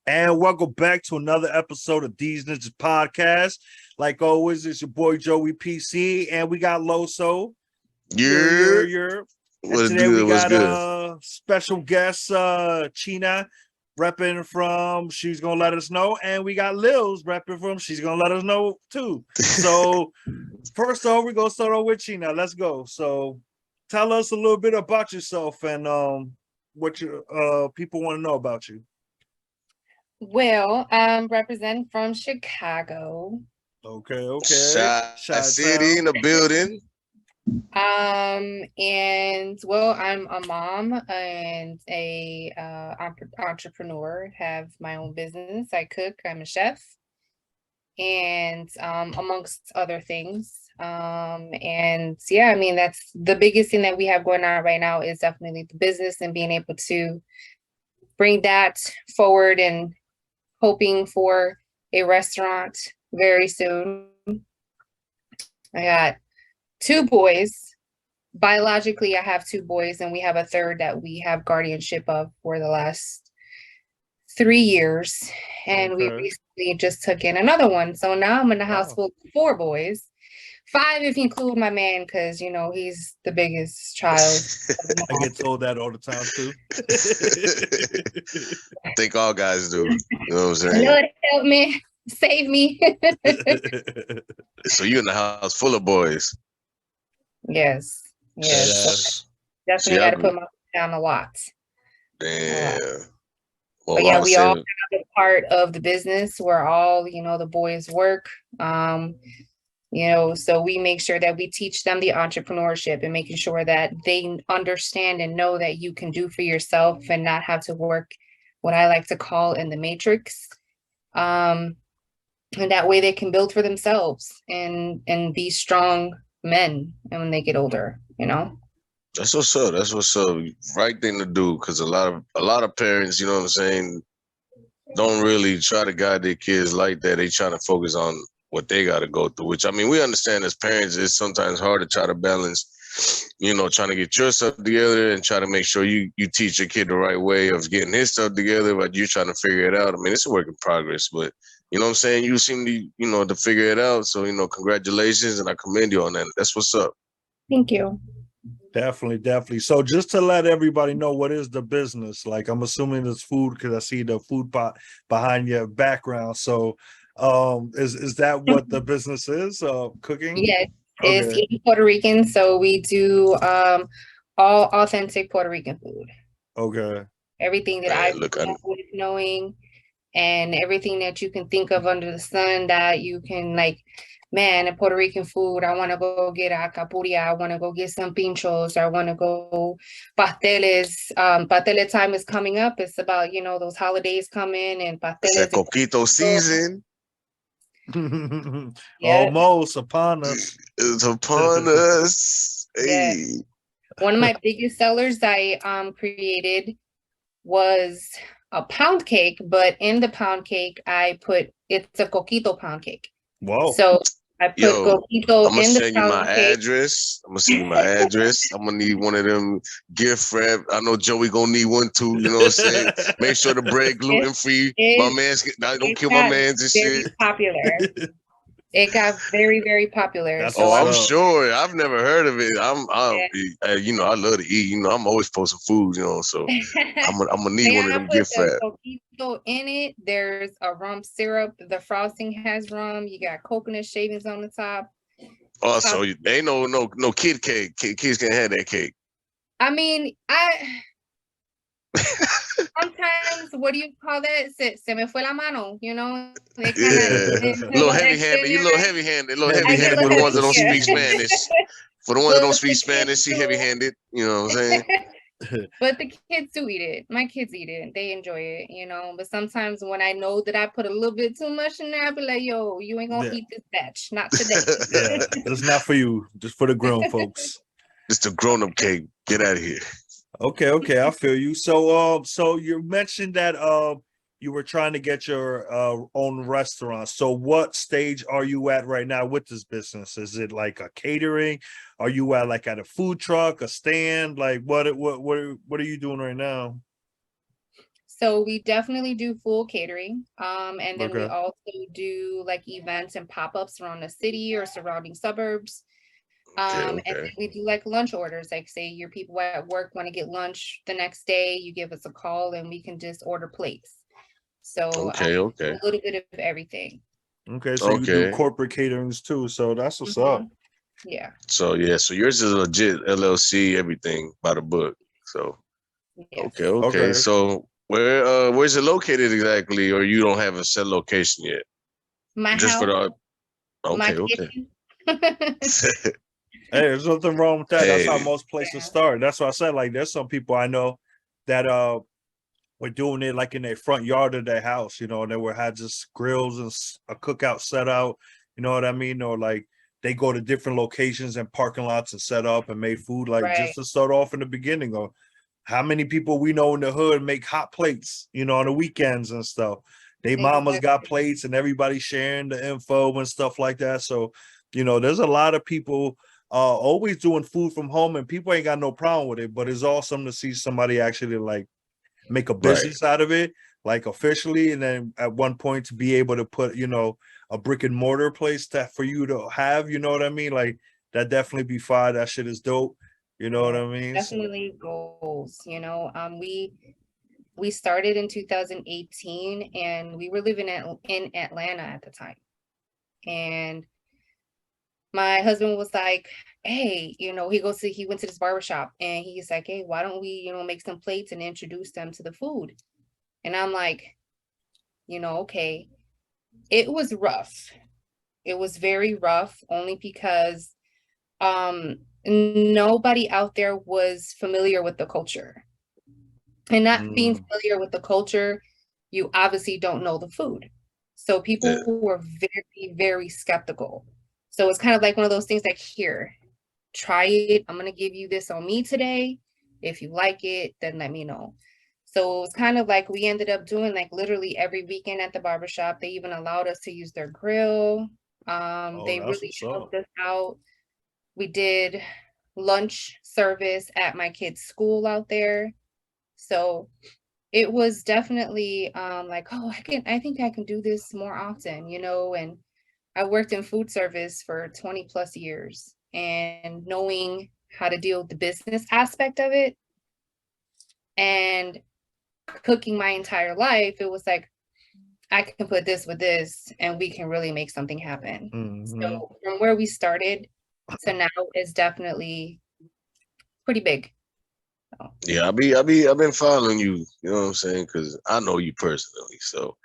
And welcome back to another episode of These Ninjas Podcast. Like always, it's your boy Joey PC, and we got Loso. Yeah, And what's today we good? What's got good? special guest China repping from She's Gonna Let Us Know, and we got Lilz repping from She's Gonna Let Us Know too. So first off, we're gonna start off with China. Let's go. So tell us a little bit about yourself and what your people want to know about you. Well, I'm representing from Chicago. Okay. Shy City in the building. And well, I'm a mom and a entrepreneur, have my own business. I cook, I'm a chef, and amongst other things. And yeah, I mean, that's the biggest thing that we have going on right now is definitely the business and being able to bring that forward and hoping for a restaurant very soon. I got 2 boys. Biologically, I have 2 boys, and we have a third that we have guardianship of for the last 3 years. And we recently just took in another one. So now I'm in the house full of 4 boys. 5 if you include my man, because he's the biggest child. I get told that all the time too. I think all guys do. You know what I'm saying? Lord help me, save me. So you in the house full of boys. Yes. So definitely got to put my foot down a lot. Damn. Well, but yeah, we all have a part of the business where all the boys work. So we make sure that we teach them the entrepreneurship and making sure that they understand and know that you can do for yourself and not have to work what I like to call in the matrix. And that way they can build for themselves and be strong men and when they get older, That's what's up. That's what's up. Right thing to do, because a lot of parents, you know what I'm saying, don't really try to guide their kids like that. They trying to focus on what they got to go through, which I mean, we understand as parents, it's sometimes hard to try to balance, trying to get your stuff together and try to make sure you teach your kid the right way of getting his stuff together, but you trying to figure it out. I mean, it's a work in progress, but you know what I'm saying? You seem to, to figure it out. So, congratulations, and I commend you on that. That's what's up. Thank you. Definitely. So just to let everybody know, what is the business? Like, I'm assuming it's food because I see the food pot behind your background. So is that what the business is? Cooking? Yes, it's Eating Puerto Rican. So we do all authentic Puerto Rican food. Okay. Everything that I with knowing and everything that you can think of under the sun that you can in Puerto Rican food, I want to go get acapuria, I want to go get some pinchos, I want to go pasteles. Pastele time is coming up. It's about, those holidays coming and pasteles. It's coquito season. Almost upon us. It's upon us. Hey. Yeah. One of my biggest sellers I created was a pound cake, but in the pound cake it's a coquito pound cake. Wow. So I put coquito in the pound cake. I'm gonna send you my address. I'm gonna need one of them gift wrap. I know Joey gonna need one too. You know what I'm saying? Make sure the bread gluten free. My man's don't kill my man's and shit. Popular. It got very, very popular. I'm sure. I've never heard of it. I love to eat. I'm always posting food. So I'm gonna need one of them gift wrap. Coquito in it. There's a rum syrup. The frosting has rum. You got coconut shavings on the top. Oh, so ain't no kid cake. Kids can't have that cake. I mean, sometimes, what do you call that? Se me fue la mano, They a little heavy-handed. You a little heavy-handed. For the ones that don't speak Spanish. For the ones that don't speak Spanish, she heavy-handed. You know what I'm saying? But the kids do eat it. My kids eat it. They enjoy it, But sometimes when I know that I put a little bit too much in there, I be like, yo, you ain't gonna eat this batch. Not today. It's not for you. Just for the grown folks. Just a grown-up cake. Get out of here. Okay, I feel you. So you mentioned that you were trying to get your own restaurant. So what stage are you at right now with this business? Is it like a catering? Are you at a food truck, a stand? Like what are you doing right now? So we definitely do full catering. And then we Okay. also do like events and pop-ups around the city or surrounding suburbs. Okay, And then okay. we do like lunch orders, like say your people at work want to get lunch the next day, you give us a call and we can just order plates. So Okay, a okay. little bit of everything. Okay. So you do Okay. corporate caterings too. So that's what's up. Mhm. Yeah, So yeah, so yours is legit LLC, everything by the book. So yes. okay, okay. Okay. So where's it located exactly, or you don't have a set location yet? My Just for house, the my okay, okay. kitchen. Hey, there's nothing wrong with that. That's how Hey, most places Yeah, start. That's why I said like there's some people I know that were doing it like in their front yard of their house, you know, and they were had just grills and a cookout set out, you know what I mean? Or like they go to different locations and parking lots and set up and made food like just right. to start off in the beginning. Or how many people we know in the hood make hot plates, you know, on the weekends and stuff. They mamas got Exactly. plates and everybody sharing the info and stuff like that. So, you know, there's a lot of people always doing food from home and people ain't got no problem with it, but it's awesome to see somebody actually like make a right. business out of it, like officially, and then at one point to be able to put, you know, a brick and mortar place that for you to have, you know what I mean? Like that definitely be fire. That shit is dope. You know what Yeah, I mean? So, definitely goals, you know. We started in 2018 and we were living in Atlanta at the time. And my husband was like, hey, you know, he went to this barbershop and he's like, hey, why don't we, you know, make some plates and introduce them to the food? And I'm like, you know, okay. It was rough. It was very rough only because nobody out there was familiar with the culture. And not being mm, familiar with the culture, you obviously don't know the food. So Yeah, people were very, very skeptical. So it's kind of like one of those things like, here, try it. I'm going to give you this on me today. If you like it, then let me know. So it was kind of like we ended up doing like literally every weekend at the barbershop. They even allowed us to use their grill. oh, They that's really what's up. helped us out. We did lunch service at my kids' school out there. So it was definitely like, oh, I think I can do this more often, you know, and I worked in food service for 20 plus years and knowing how to deal with the business aspect of it and cooking my entire life, it was like, I can put this with this and we can really make something happen. Hmm. So from where we started to now is definitely pretty big. So, yeah. I've been following you. You know what I'm saying? Because I know you personally, so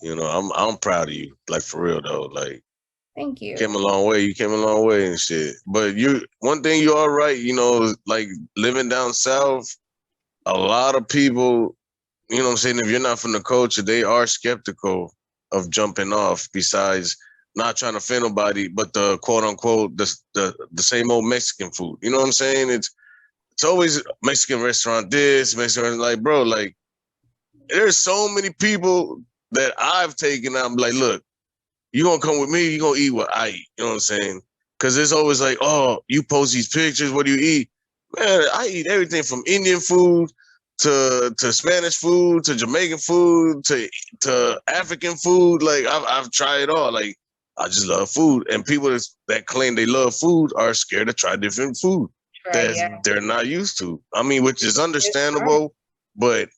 I'm proud of you. Like for real though. Like thank you came a you. long way. You came a long way and shit. But one thing you are right. You know, like living down south, a lot of people. You know what I'm saying? If you're not from the culture, they are skeptical of jumping off. Besides not trying to offend nobody, but the quote unquote the same old Mexican food. You know what I'm saying? It's always Mexican restaurant this, Mexican like bro, like there's so many people that I've taken out. I'm like, look, you gonna come with me, you gonna eat what I eat. You know what I'm saying? Cause it's always like, oh, you post these pictures, what do you eat? Man, I eat everything from Indian food to Spanish food to Jamaican food to African food. Like I've tried it all. Like I just love food, and people that claim they love food are scared to try different food Right, that yeah. they're not used to. I mean, which is It's hard. understandable, but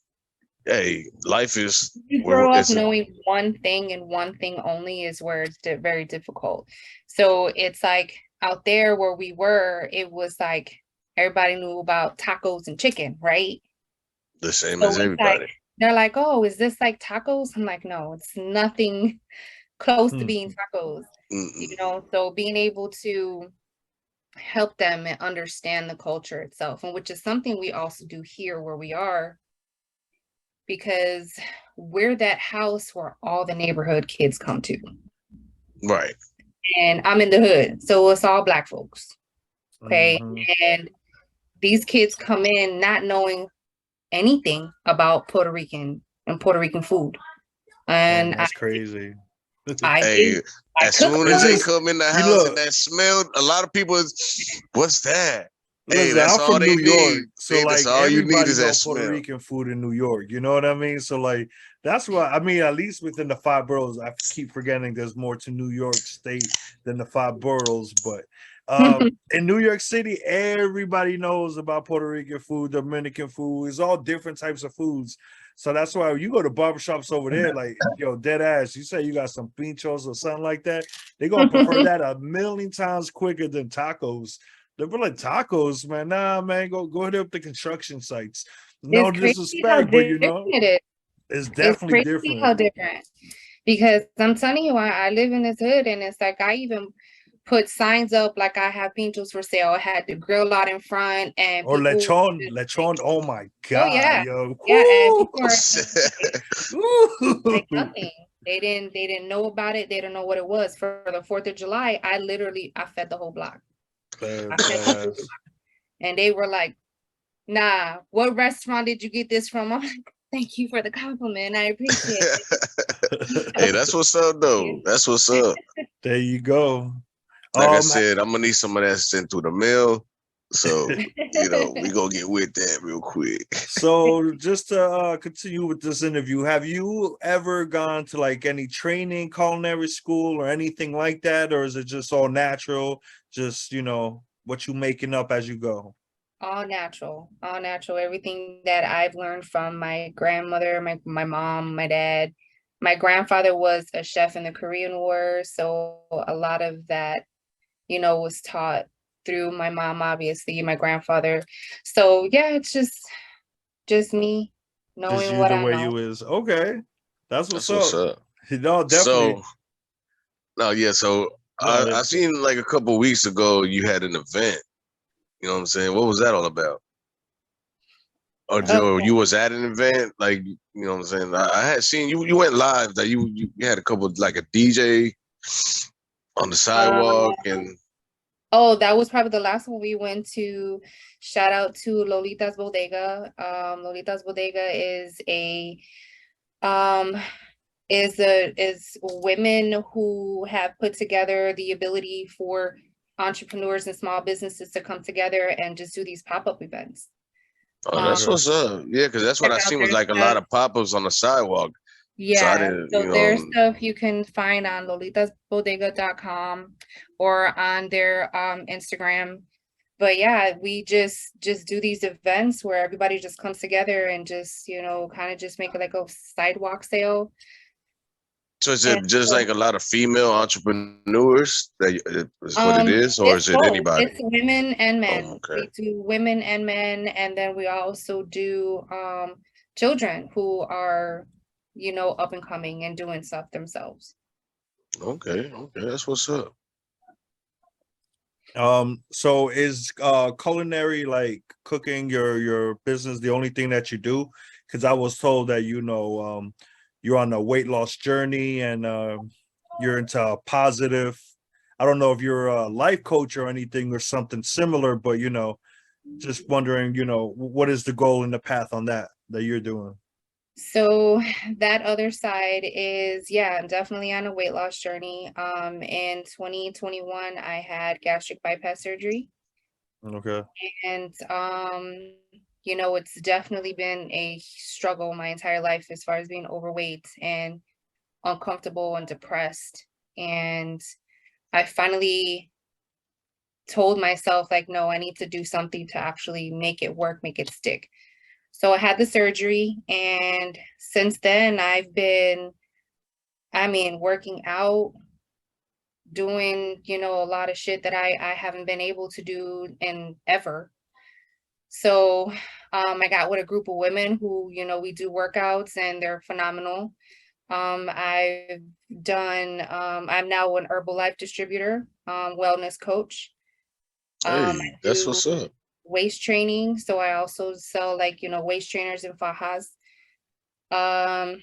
hey, life is You grow up knowing one thing and one thing only is where it's very difficult. So it's like out there where we were, it was like everybody knew about tacos and chicken, right? the same So as it's like everybody. they're like, oh, is this like tacos? I'm like, no, it's nothing close to Hmm. being tacos, you Mm-mm. know. So being able to help them and understand the culture itself, and which is something we also do here where we are, because we're that house where all the neighborhood kids come to. Right. And I'm in the hood, so it's all Black folks. Okay. Hmm. And these kids come in not knowing anything about Puerto Rican and Puerto Rican food. Man, And that's crazy. I Hey, did, I as cook soon It's as for they them. just come in the you house and look. that smell, a lot of people is, what's that? Hey, Listen, that's I'm all from they New York, need. so That's like all you need everybody is that know Puerto smell. Rican food in New York. You know what I mean? So like that's why I mean, at least within the five boroughs, I keep forgetting there's more to New York State than the five boroughs. But in New York City, everybody knows about Puerto Rican food, Dominican food. It's all different types of foods. So that's why you go to barbershops over there, like yo, dead ass. You say you got some pinchos or something like that, they gonna prefer that a million times quicker than tacos. They're like tacos, man. Nah, man, go hit up the construction sites. No It's crazy how disrespect, but you different know, it is. it's It's definitely crazy how different. different. Because I'm telling you, I live in this hood, and it's like I even put signs up like I have pinchos for sale. I had the grill out in front, and Or people lechon, just like, lechon. Oh my oh god, yeah, yo. yeah, and Woo! people are like Woo! nothing. They didn't know about it. They didn't know what it was. For the 4th of July, I fed the whole block. I fed the whole Badass. block. And they were like, nah, what restaurant did you get this from? I'm like, thank you for the compliment. I appreciate Hey, that's what's up, though. it. That's what's up. There you go. Like I Um, said, I'm gonna need some of that sent through the mail. So, we gonna get with that real quick. so just to continue with this interview, have you ever gone to like any training, culinary school, or anything like that, or is it just all natural? Just what you making up as you go. All natural, all natural. Everything that I've learned from my grandmother, my mom, my dad. My grandfather was a chef in the Korean War, so a lot of that, was taught through my mom, obviously, my grandfather. So yeah, it's just me Just knowing you what the I way know. you is. Okay, that's what's That's what's up. up. No, definitely. So, no, yeah. So Go I ahead. seen like a couple weeks ago you had an event. You know what I'm saying? What was that all about? Or Joe, Okay. you was at an event, like you know what I'm saying? I had seen you. You went live. That you had a couple like a DJ on the Uh, sidewalk, and oh, that was probably the last one we went to. Shout out to Lolita's Bodega. Lolita's Bodega um is women who have put together the ability for entrepreneurs and small businesses to come together and just do these pop-up events. oh, that's Okay. what's up. Yeah, because that's what Check I out seen was their like a lot stuff. of pop-ups on the sidewalk. So I Yeah, didn't, so their stuff you can find on lolitasbodega.com or on their Instagram. But yeah, we just do these events where everybody just comes together and just, kind of just make it like a sidewalk sale. So is And it just so, like a lot of female entrepreneurs is what it is, or it's is it both. anybody? It's women and Oh, men. okay. We do women and men, and then we also do children who are, up and coming and doing stuff themselves. Okay, okay, that's what's up. So is culinary, like cooking, your business, the only thing that you do? Because I was told that you're on a weight loss journey, and you're into positive. I don't know if you're a life coach or anything or something similar, but just wondering, what is the goal and the path on that you're doing? So that other side is, yeah, I'm definitely on a weight loss journey. In 2021, I had gastric bypass surgery, Okay. and it's definitely been a struggle my entire life as far as being overweight and uncomfortable and depressed. And I finally told myself, like, no, I need to do something to actually make it work, make it stick. So I had the surgery, and since then I've been, working out, doing, a lot of shit that I haven't been able to do in ever. So I got with a group of women who, we do workouts and they're phenomenal. I've done, I'm now an Herbalife distributor, wellness coach. I Hey, that's do what's up. waist training. So I also sell like, waist trainers and fajas. Um,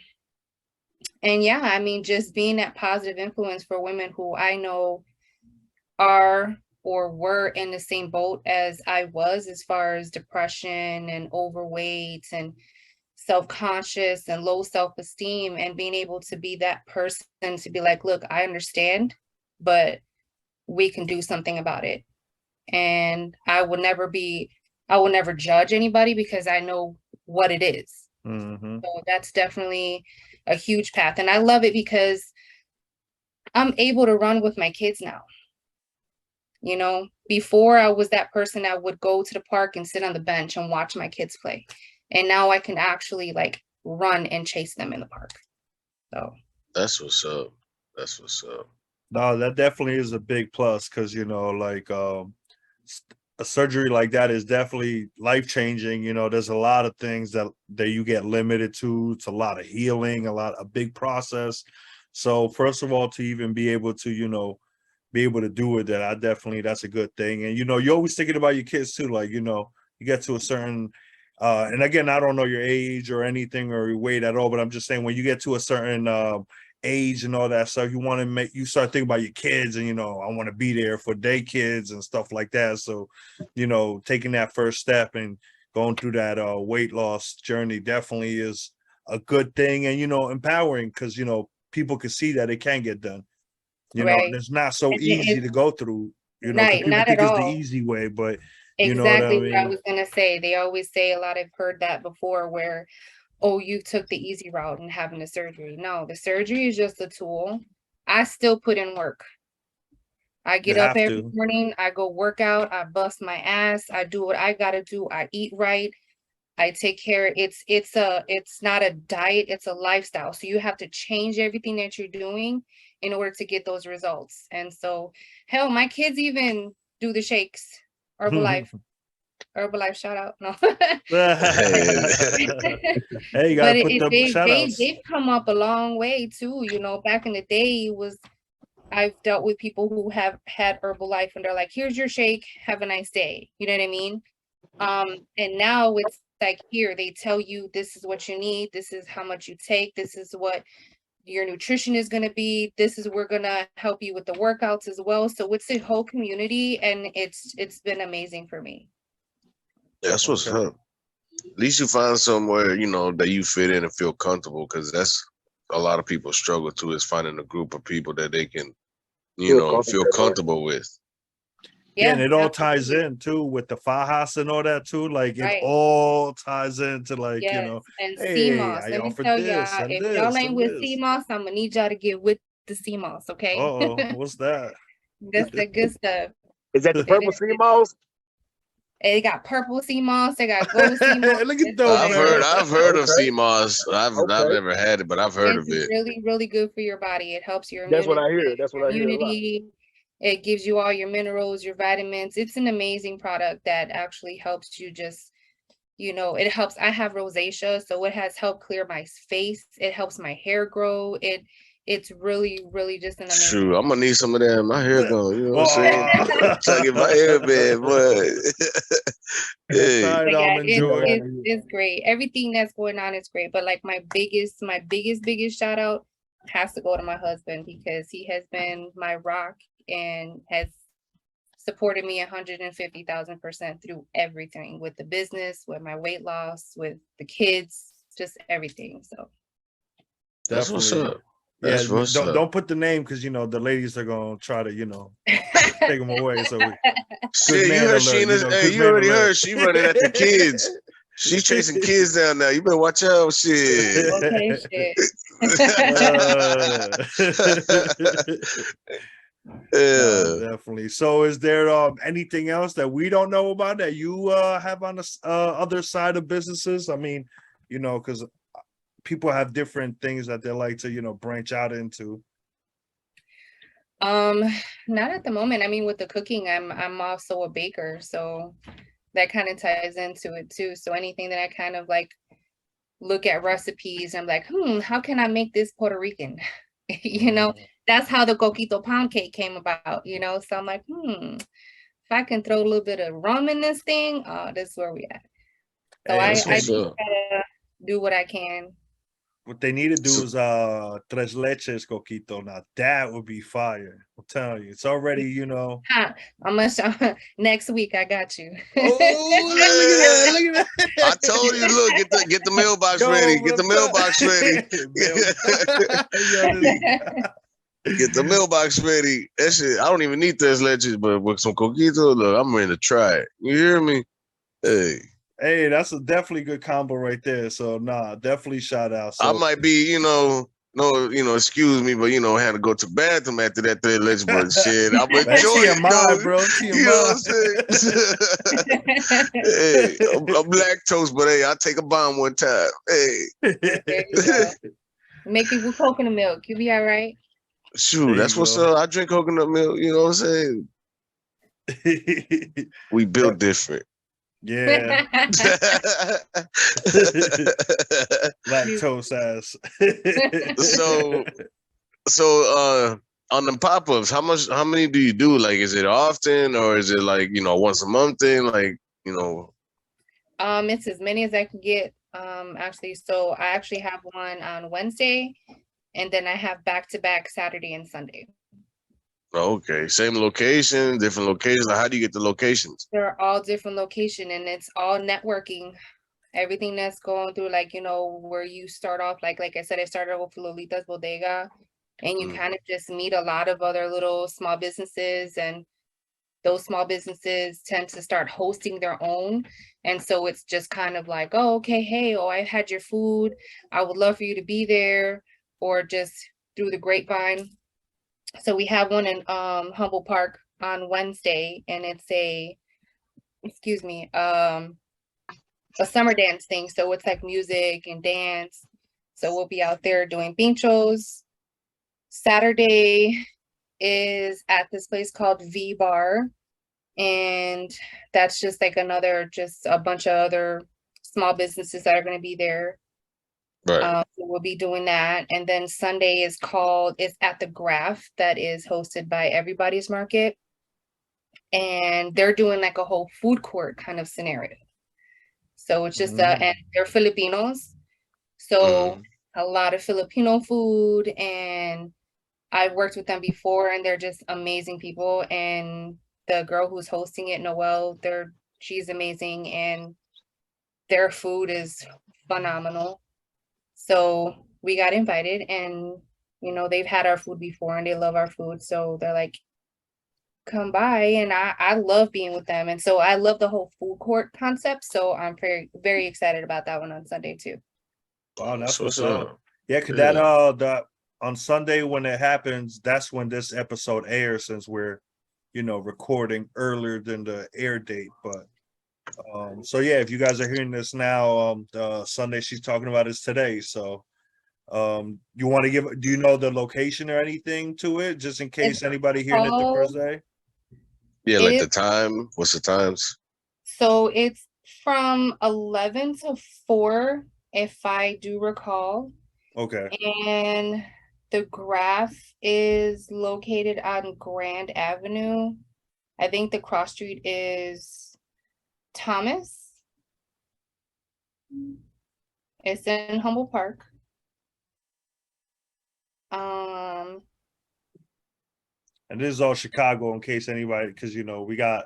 and yeah, just being that positive influence for women who I know are or were in the same boat as I was, as far as depression and overweight and self-conscious and low self-esteem, and being able to be that person to be like, look, I understand, but we can do something about it. and I will never judge anybody because I know what it is. Mm-hmm. So that's definitely a huge path. And I love it because I'm able to run with my kids now. You know, before I was that person that would go to the park and sit on the bench and watch my kids play. And now I can actually like run and chase them in the park. So That's what's up. That's what's up. No, that definitely is a big plus because like a surgery like that is definitely life changing. There's a lot of things that you get limited to. It's a lot of healing, a big process. So first of all, to even be able to be able to do it, that's a good thing. And you're always thinking about your kids too. Like you get to a certain and again, I don't know your age or anything or your weight at all, but I'm just saying when you get to a certain age and all that stuff, you start thinking about your kids and I want to be there for their kids and stuff like that. So taking that first step and going through that weight loss journey definitely is a good thing and empowering because people can see that it can get done. right. And it's not so easy to go through, because Right, people not think at it's the all. easy way, but you know what I Exactly what I mean? was gonna say. They always say a lot. I've heard that before where, oh, you took the easy route and having the surgery. No, the surgery is just a tool. I still put in work. I You get up have every to. morning, I go work out, I bust my ass, I do what I gotta do, I eat right, I take care. It's not a diet, it's a lifestyle. So you have to change everything that you're doing in order to get those results. And so hell, my kids even do the shakes, Herbalife. Herbalife shout out. No. Hey, Hey, you But gotta put the shout outs. they've come up a long way too. Back in the day, I've dealt with people who have had Herbalife and they're like, here's your shake, have a nice day. You know what I mean? And now it's like here, they tell you this is what you need, this is how much you take, this is what your nutrition is gonna be, we're gonna help you with the workouts as well. So it's a whole community and it's been amazing for me. that's what's Okay. up. At least you find somewhere, that you fit in and feel comfortable because that's a lot of people struggle to is finding a group of people that they can, feel comfortable with. Yeah, and Yeah, it all ties absolutely. in too with the fajas and all that too. Like it Right. all ties into like, Yes. And hey, CMOS. I Let me offered tell this y'all, and if y'all this ain't and with this. CMOS, I'm gonna need y'all to get with the CMOS, okay? Uh-oh, what's that? That's the good stuff. Is that the It purple is. sea moss? They got purple sea moss. They got gold sea moss. Look at It's those, I've like heard man. I've heard of Okay, CMOS. I've okay. never had it, but I've heard it's of it. really, really good for your body. It helps your That's what immunity. I hear. That's what I hear a lot. It gives you all your minerals, your vitamins. It's an amazing product that actually helps you just, it helps. I have rosacea, so it has helped clear my face. It helps my hair grow. It's really, really just an amazing. Shoot, I'm gonna need some of that in my hair going. You know what I'm saying? Oh. Trying to get my hair bad, boy. Hey, Try it But out, yeah, You know, enjoy. it's great. Everything that's going on is great. But like biggest shout out has to go to my husband because he has been my rock and has supported me 150,000% through everything with the business, with my weight loss, with the kids, just everything. So that's what's Definitely. up. Yeah, That's what's up. don't put the name because the ladies are gonna try to take them away. So good Shit, you man heard alert. Sheena's. Hey, Good you man already alert. heard she running after kids. She's chasing kids down now. You better watch out. Shit. okay, shit. No, Yeah. definitely. So, is there anything else that we don't know about that you have on the other side of businesses? I mean, because people have different things that they like to branch out into. Not at the moment. I mean, with the cooking, I'm also a baker, so that kind of ties into it too. So anything that I kind of like look at recipes, I'm like, how can I make this Puerto Rican? That's how the coquito pound cake came about, So I'm like, if I can throw a little bit of rum in this thing, this is where we at. So Hey, That's I what's just up. gotta do what I can. what they need to do So, is tres leches coquito. Now that would be fire. I'm telling you, it's already Ha, I'm gonna show next week. I got you. Oh, look at that! Look at I that! told you, look, get the mailbox Go ready. over Get the the mailbox ready. Yo, this Get the mailbox ready. That shit, I don't even need tres leches, but with some coquito, look, I'm ready to try it. You hear me? Hey. Hey, that's a definitely good combo right there. So nah, definitely shout out. I So might be, excuse me, but had to go to the bathroom after that tres leches, but shit, I'm that's enjoying it TMI, though. bro. You know what I'm TMI. saying? Hey, I'm lactose, but hey, I'll take a bomb one time. Hey. There you go. Make it with coconut milk. You'll be all right. Shoot, that's what's up. I drink coconut milk, you know what I'm saying? We built different. Yeah. Lactose ass. So on the pop-ups, how many do you do? Like, is it often or is it like, once a month thing? Like, It's as many as I can get. Actually, so I actually have one on Wednesday, and then I have back-to-back Saturday and Sunday. Okay, same location, different locations. How do you get the locations? They're all different location, and it's all networking. Everything that's going through, like, where you start off, like I said, I started off with Lolita's Bodega, and you kind of just meet a lot of other little small businesses, and those small businesses tend to start hosting their own. And so it's just kind of like, oh, okay, hey, oh, I've had your food. I would love for you to be there, or just through the grapevine. So we have one in Humboldt Park on Wednesday, and it's a summer dance thing. So it's like music and dance. So we'll be out there doing pinchos. Saturday is at this place called V Bar. And that's just like just a bunch of other small businesses that are going to be there. Right. So we'll be doing that. And then Sunday is at the Graph, that is hosted by Everybody's Market. And they're doing like a whole food court kind of scenario. So it's just, and they're Filipinos. So a lot of Filipino food, and I've worked with them before, and they're just amazing people. And the girl who's hosting it, Noelle, she's amazing, and their food is phenomenal. So we got invited, and they've had our food before, and they love our food. So they're like, come by, and I love being with them. And so I love the whole food court concept. So I'm very, very excited about that one on Sunday too. Wow, that's what's up. Yeah, because that on Sunday when it happens, that's when this episode airs, since we're recording earlier than the air date. But so yeah, if you guys are hearing this now, Sunday she's talking about is today. So you want to do you know the location or anything to it, just in case anybody hearing it the first day? Yeah, like the time. What's the times? So it's from 11 to 4, if I do recall. Okay. And the Graph is located on Grand Avenue. I think the cross street is Thomas. It's in Humboldt Park. And this is all Chicago, in case anybody, because we got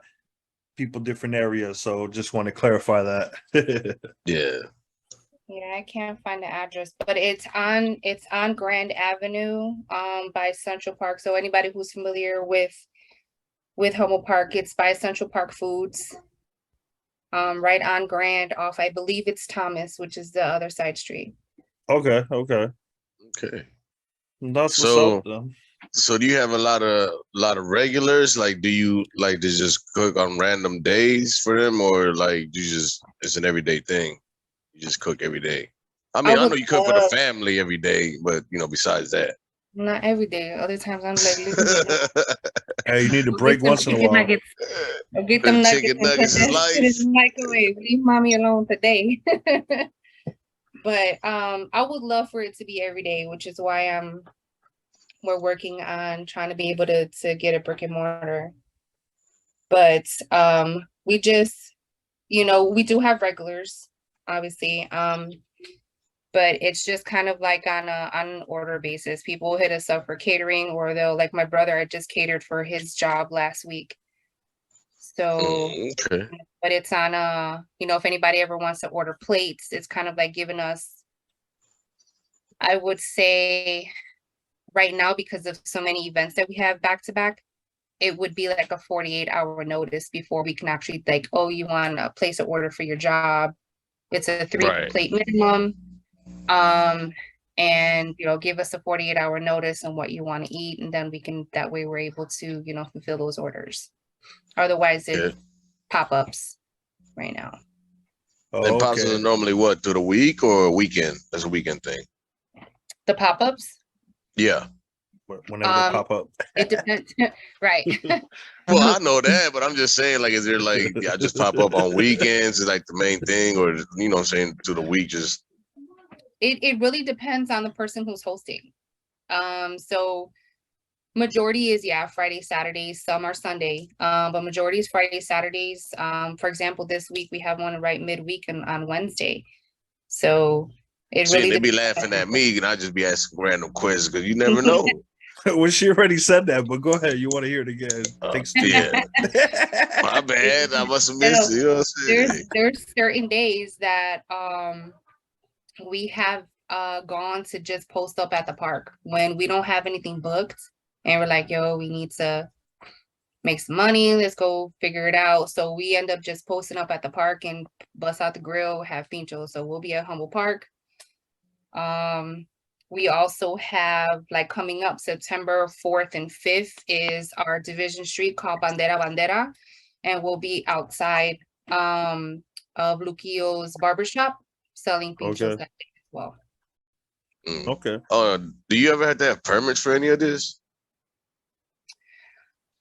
people different areas, so just want to clarify that. Yeah. Yeah, I can't find the address, but it's on Grand Avenue, by Central Park. So anybody who's familiar with Humboldt Park, it's by Central Park Foods. Right on Grand, off, I believe it's Thomas, which is the other side street. Okay. That's what's up, though. So do you have a lot of regulars? Like, do you like to just cook on random days for them, or like it's an everyday thing? You just cook every day. I mean, I know you cook for the family every day, but besides that. Not every day. Other times I'm like, hey, you need to break once in a while. I'll get them nuggets in the microwave. Leave mommy alone today. But I would love for it to be every day, which is why we're working on trying to be able to get a brick and mortar. But we just, we do have regulars, obviously. But it's just kind of like on an order basis. People hit us up for catering, or they'll, like my brother, I just catered for his job last week. So, but it's on if anybody ever wants to order plates, it's kind of like giving us, I would say, right now, because of so many events that we have back to back, it would be like a 48-hour notice before we can actually like, oh, you want to place an order for your job. It's a 3 Right. plate minimum. And give us a 48-hour notice on what you want to eat, and then that way we're able to, fulfill those orders. Otherwise Yeah. it's pop-ups right now. And Oh, pops are okay. normally what, through the week or a weekend? That's a weekend thing. The pop-ups, Yeah. Whenever they pop up. it depends. Right. Well, I know that, but I'm just saying, like, is there like, I just pop up on weekends is like the main thing, or what I'm saying, through the week just. It really depends on the person who's hosting. So majority is Friday, Saturdays, some are Sunday. But majority is Friday, Saturdays. For example, this week we have one right midweek and on Wednesday. So it See, really they be depends. laughing at me, and I just be asking random questions because you never know. Well, she already said that, but go ahead. You want to hear it again? Thanks. Yeah, my bad. I must have missed it. You know what I'm saying? There's certain days that we have gone to just post up at the park when we don't have anything booked, and we're like, yo, we need to make some money, let's go figure it out. So we end up just posting up at the park and bust out the grill, have pincho. So we'll be at Humboldt Park. We also have, like, coming up September 4th and 5th is our division street called Bandera Bandera, and we'll be outside of Luquillo's barbershop selling pinchos that day as well. Okay. Do you ever have to have permits for any of this?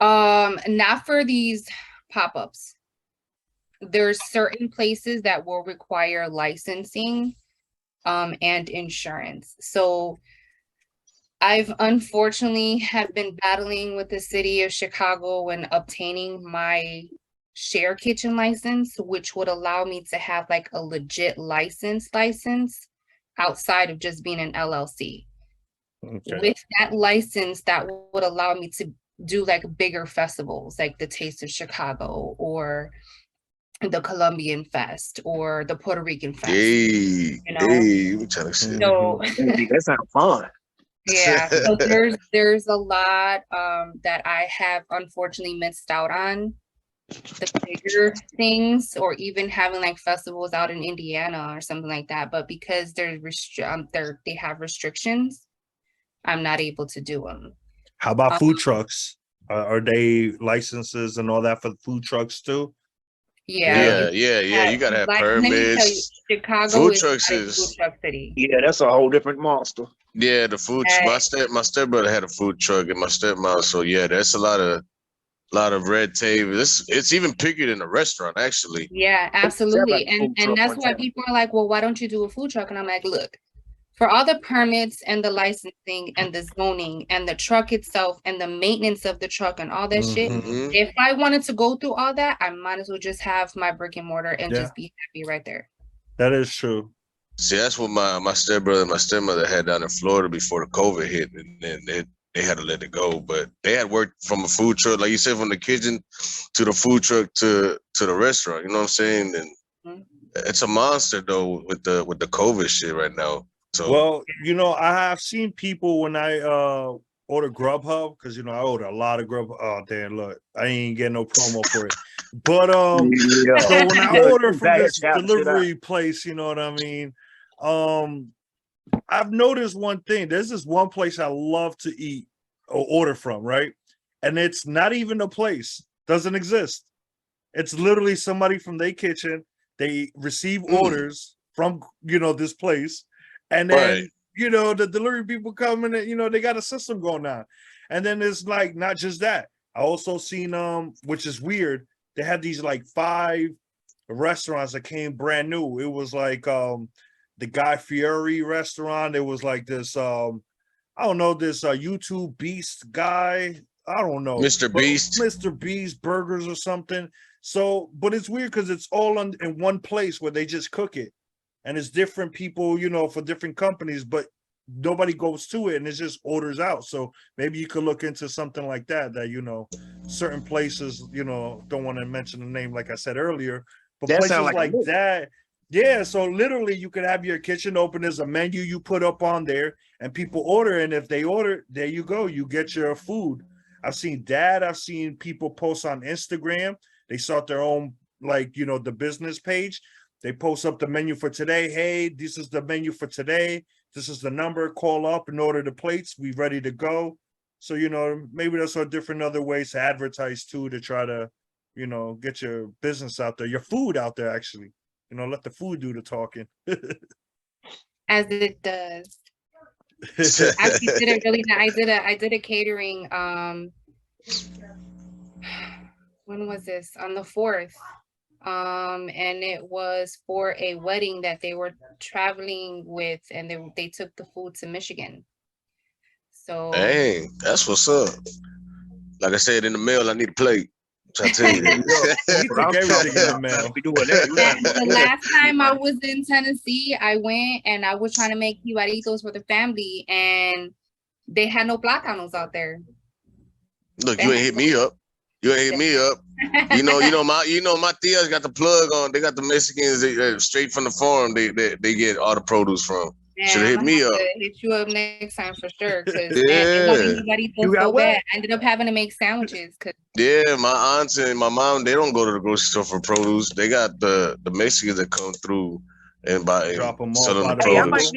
Not for these pop-ups. There's certain places that will require licensing and insurance. So I've unfortunately have been battling with the city of Chicago when obtaining my share kitchen license, which would allow me to have like a legit license outside of just being an LLC. Okay. With that license, that would allow me to do like bigger festivals, like the Taste of Chicago or the Colombian Fest or the Puerto Rican Fest. Hey, we trying to see. So that sounds fun. Yeah, so there's a lot that I have unfortunately missed out on, the bigger things, or even having like festivals out in Indiana or something like that. But because they have restrictions, I'm not able to do them. How about food trucks? Are they licenses and all that for food trucks too? Yeah. You gotta have permits. Chicago food is trucks a food truck city. Yeah, that's a whole different monster. Yeah, the food. My stepbrother had a food truck, and my stepmom. So yeah, that's a lot of red tape. It's even pickier than a restaurant, actually. Yeah, absolutely. And that's why people are like, well, why don't you do a food truck? And I'm like, look, for all the permits and the licensing and the zoning and the truck itself and the maintenance of the truck and all that shit, if I wanted to go through all that, I might as well just have my brick and mortar and just be happy right there. That is true. See, that's what my stepbrother and my stepmother had down in Florida before the COVID hit, and then they had to let it go. But they had worked from a food truck, like you said, from the kitchen to the food truck to the restaurant. You know what I'm saying? And it's a monster though with the COVID shit right now. So well, I have seen people when I order Grubhub, because I order a lot of Grubhub. Oh damn, look, I ain't getting no promo for it. But so when I order from this delivery place, you know what I mean? I've noticed one thing. There's this one place I love to eat or order from, right? And it's not even a place, doesn't exist. It's literally somebody from their kitchen. They receive orders from this place, and then the delivery people come in and they got a system going on. And then it's like not just that. I also seen which is weird, they had these like 5 restaurants that came brand new. It was like the Guy Fieri restaurant. It was like this I don't know, this YouTube Beast guy. I don't know. Mr. Beast burgers or something. So, but it's weird because it's all in one place where they just cook it. And it's different people, for different companies, but nobody goes to it and it just orders out. So maybe you could look into something like that, certain places, don't want to mention the name like I said earlier, but that places like that, Yeah, so literally you could have your kitchen open. There's a menu you put up on there and people order. And if they order, there you go. You get your food. I've seen people post on Instagram. They start their own, like, the business page. They post up the menu for today. Hey, this is the menu for today. This is the number. Call up and order the plates. We ready to go. So, maybe there's different other ways to advertise too, to try to, get your business out there, your food out there, actually. Let the food do the talking. As it does. Actually did it really nice. I did a catering when was this? On the 4th. And it was for a wedding that they were traveling with, and they took the food to Michigan. So Dang, that's what's up. Like I said in the mail, I need a plate. I tell you that. The last time I was in Tennessee, I went and I was trying to make Jibaritos for the family, and they had no plátanos out there. Look, you ain't hit me up. You ain't hit me up. My tia's got the plug on. They got the Mexicans straight from the farm. They get all the produce from. Should have hit me up. Hit you up next time for sure. Because anybody feels so bad. I ended up having to make sandwiches. Yeah, my aunts and my mom, they don't go to the grocery store for produce. They got the Mexicans that come through and buy and sell them the produce.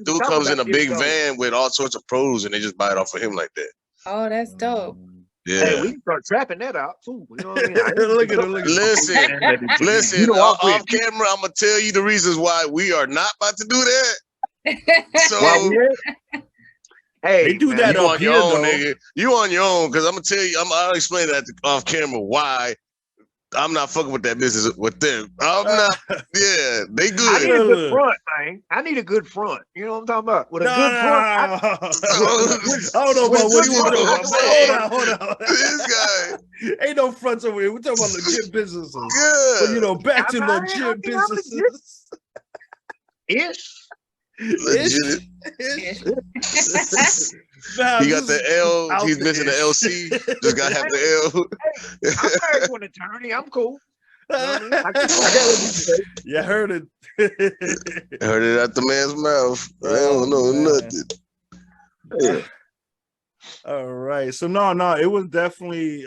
Dude comes in a big van with all sorts of produce, and they just buy it off of him like that. Oh, that's dope. Yeah, hey, we can start trapping that out too. You know what I mean? Look at listen. Off camera, I'm gonna tell you the reasons why we are not about to do that. So, hey, they do that you up on here, your own, though. nigga. You on your own, because I'm gonna tell you. I'll explain that off camera why I'm not fucking with that business with them. I'm not. Yeah, they good. I need a good front, man. I need a good front. You know what I'm talking about? With a good front. I don't know about what you talking about. Hold on. This guy ain't no fronts over here. We're talking about legit businesses. Yeah, but back to legit businesses. Legit. Nah, he got the L. He's missing the LC. Just gotta have the L. Hey, I'm married to an attorney. I'm cool. You heard it. Heard it out the man's mouth. I don't know nothing. Yeah. All right. So no, it was definitely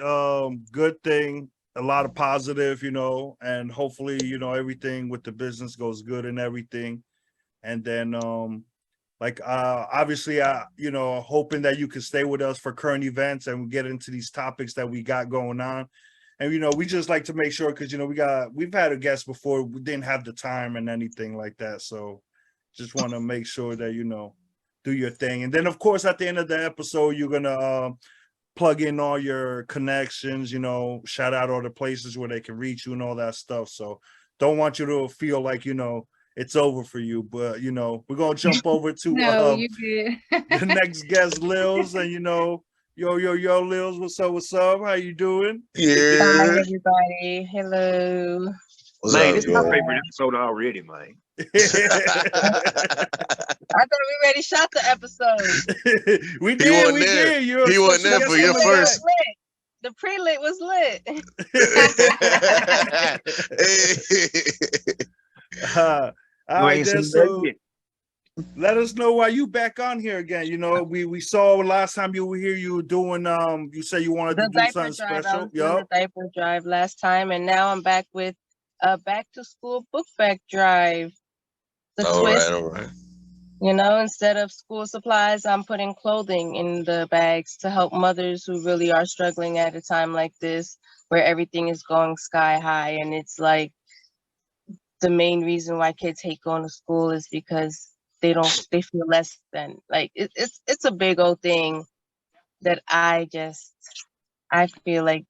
good thing. A lot of positive, and hopefully, everything with the business goes good and everything. And then obviously hoping that you can stay with us for current events and we get into these topics that we got going on. And we just like to make sure, because we've had a guest before, we didn't have the time and anything like that. So just want to make sure that do your thing. And then of course at the end of the episode, you're gonna plug in all your connections, shout out all the places where they can reach you and all that stuff. So don't want you to feel like it's over for you, but we're gonna jump over to the next guest, Lilz, and yo, Lilz, what's up? How you doing? Yeah. Hi, everybody. Hello. Man, this is my favorite episode already, man. I thought we already shot the episode. we did. He wasn't there for your first. The pre-lit was lit. All right, then, so let us know why you back on here again. We saw last time you were here, you were doing you said you wanted to do something special. The diaper drive last time, and now I'm back with back to school book bag drive. All right. Instead of school supplies, I'm putting clothing in the bags to help mothers who really are struggling at a time like this, where everything is going sky high. And it's like the main reason why kids hate going to school is because they feel less than, like, it's a big old thing that I feel like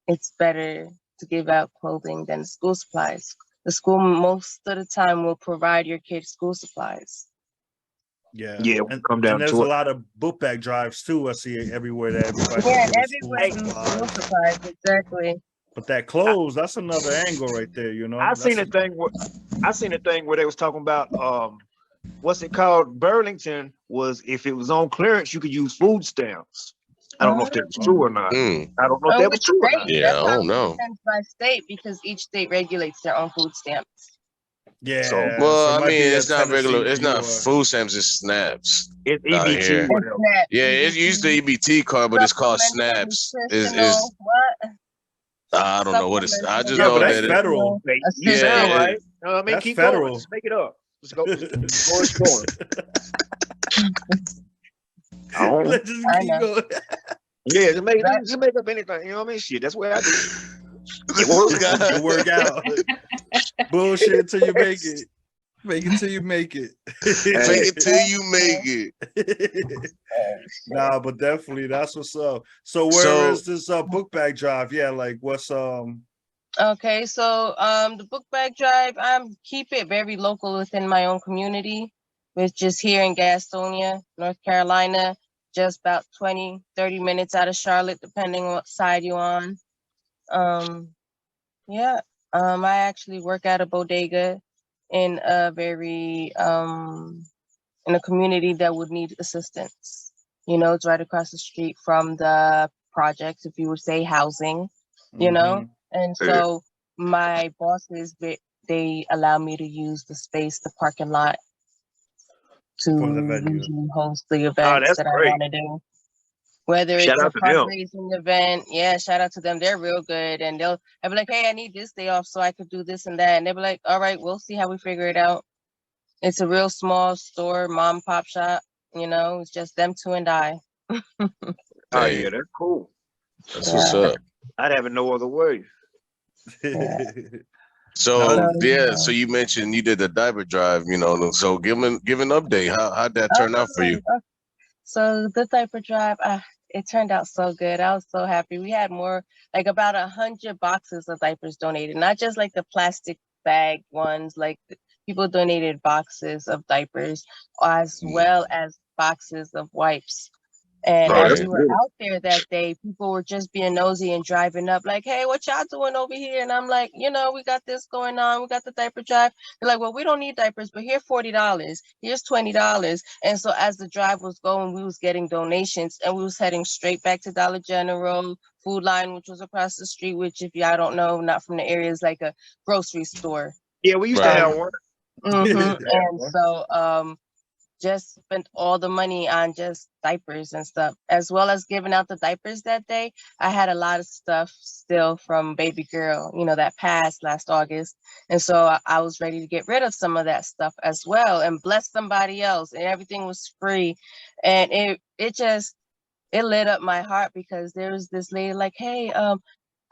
it's better to give out clothing than school supplies. The school most of the time will provide your kids school supplies. Yeah, and come down. And there's a lot of book bag drives too. I see everywhere that everybody. Everywhere school supplies, exactly. But that clothes, that's another angle right there. I seen a thing where they was talking about what's it called? Burlington was, if it was on clearance, you could use food stamps. I don't know if that's true or not. Mm. I don't know if that was Which true or state? not. Yeah, That's I why don't it know. depends by state because each state regulates their own food stamps. So Yeah. Well, So it I might mean, be a it's not regular. Tennessee, It's New not York. food stamps. It's snaps it's down EBT, here. It's whatever. SNAP, Yeah, it used the EBT card, but it's called supplemental snaps. Is nutritional what? I don't know what it's. I just Supplemental Yeah, but know that's that it. federal. nutritional Hey, you Yeah, sound assistance. right. it, I mean, That's keep going. federal. Just make it up. Let's go. Let's go exploring. I don't know. Let's just I keep know. going. Yeah, just That, make up anything. You know what I mean? Shit, that's what I do. this works. guy- It work out. Bullshit till you make it. Make it till you make it. Fake it till you make it. Nah, but definitely that's what's up. So where So is this book bag drive? Yeah, like what's okay, so the book bag drive, I'm keep it very local within my own community, which is here in Gastonia, North Carolina, just about 20-30 minutes out of Charlotte, depending on what side you're on. Yeah, I actually work at a bodega in a very in a community that would need assistance. You know, it's right across the street from the projects, if you would say housing, you know. And Yeah. so my bosses, they allow me to use the space, the parking lot, to for the venue? usually host the Oh, events that's that I great. want to do. Whether Shout it's a out to them. fundraising event, yeah, shout out to them. They're real good. And I'll be like, hey, I need this day off so I could do this and that. And they'll be like, all right, we'll see how we figure it out. It's a real small store, mom and pop shop, you know, it's just them two and I. Oh Hey, yeah, that's cool. that's what's Yeah. up. I'd have it no other way. So No, yeah, so you mentioned you did the diaper drive, you know. So give an update. How'd that turn out for you? So the diaper drive, it turned out so good. I was so happy. We had more, like about 100 boxes of diapers donated, not just like the plastic bag ones, like people donated boxes of diapers as well as boxes of wipes. And Oh, as that's we were good. out there that day, people were just being nosy and driving up like, hey, what y'all doing over here? And I'm like, you know, we got this going on. We got the diaper drive. They're like, well, we don't need diapers, but here $40. Here's $20. And so as the drive was going, we was getting donations and we was heading straight back to Dollar General, Food Line, which was across the street, which if y'all don't know, not from the area, is like a grocery store. Yeah, we used to Right. have one. And so just spent all the money on just diapers and stuff, as well as giving out the diapers that day. I had a lot of stuff still from baby girl, you know, that passed last August. And so I was ready to get rid of some of that stuff as well and bless somebody else. And everything was free. And it lit up my heart because there was this lady like, hey,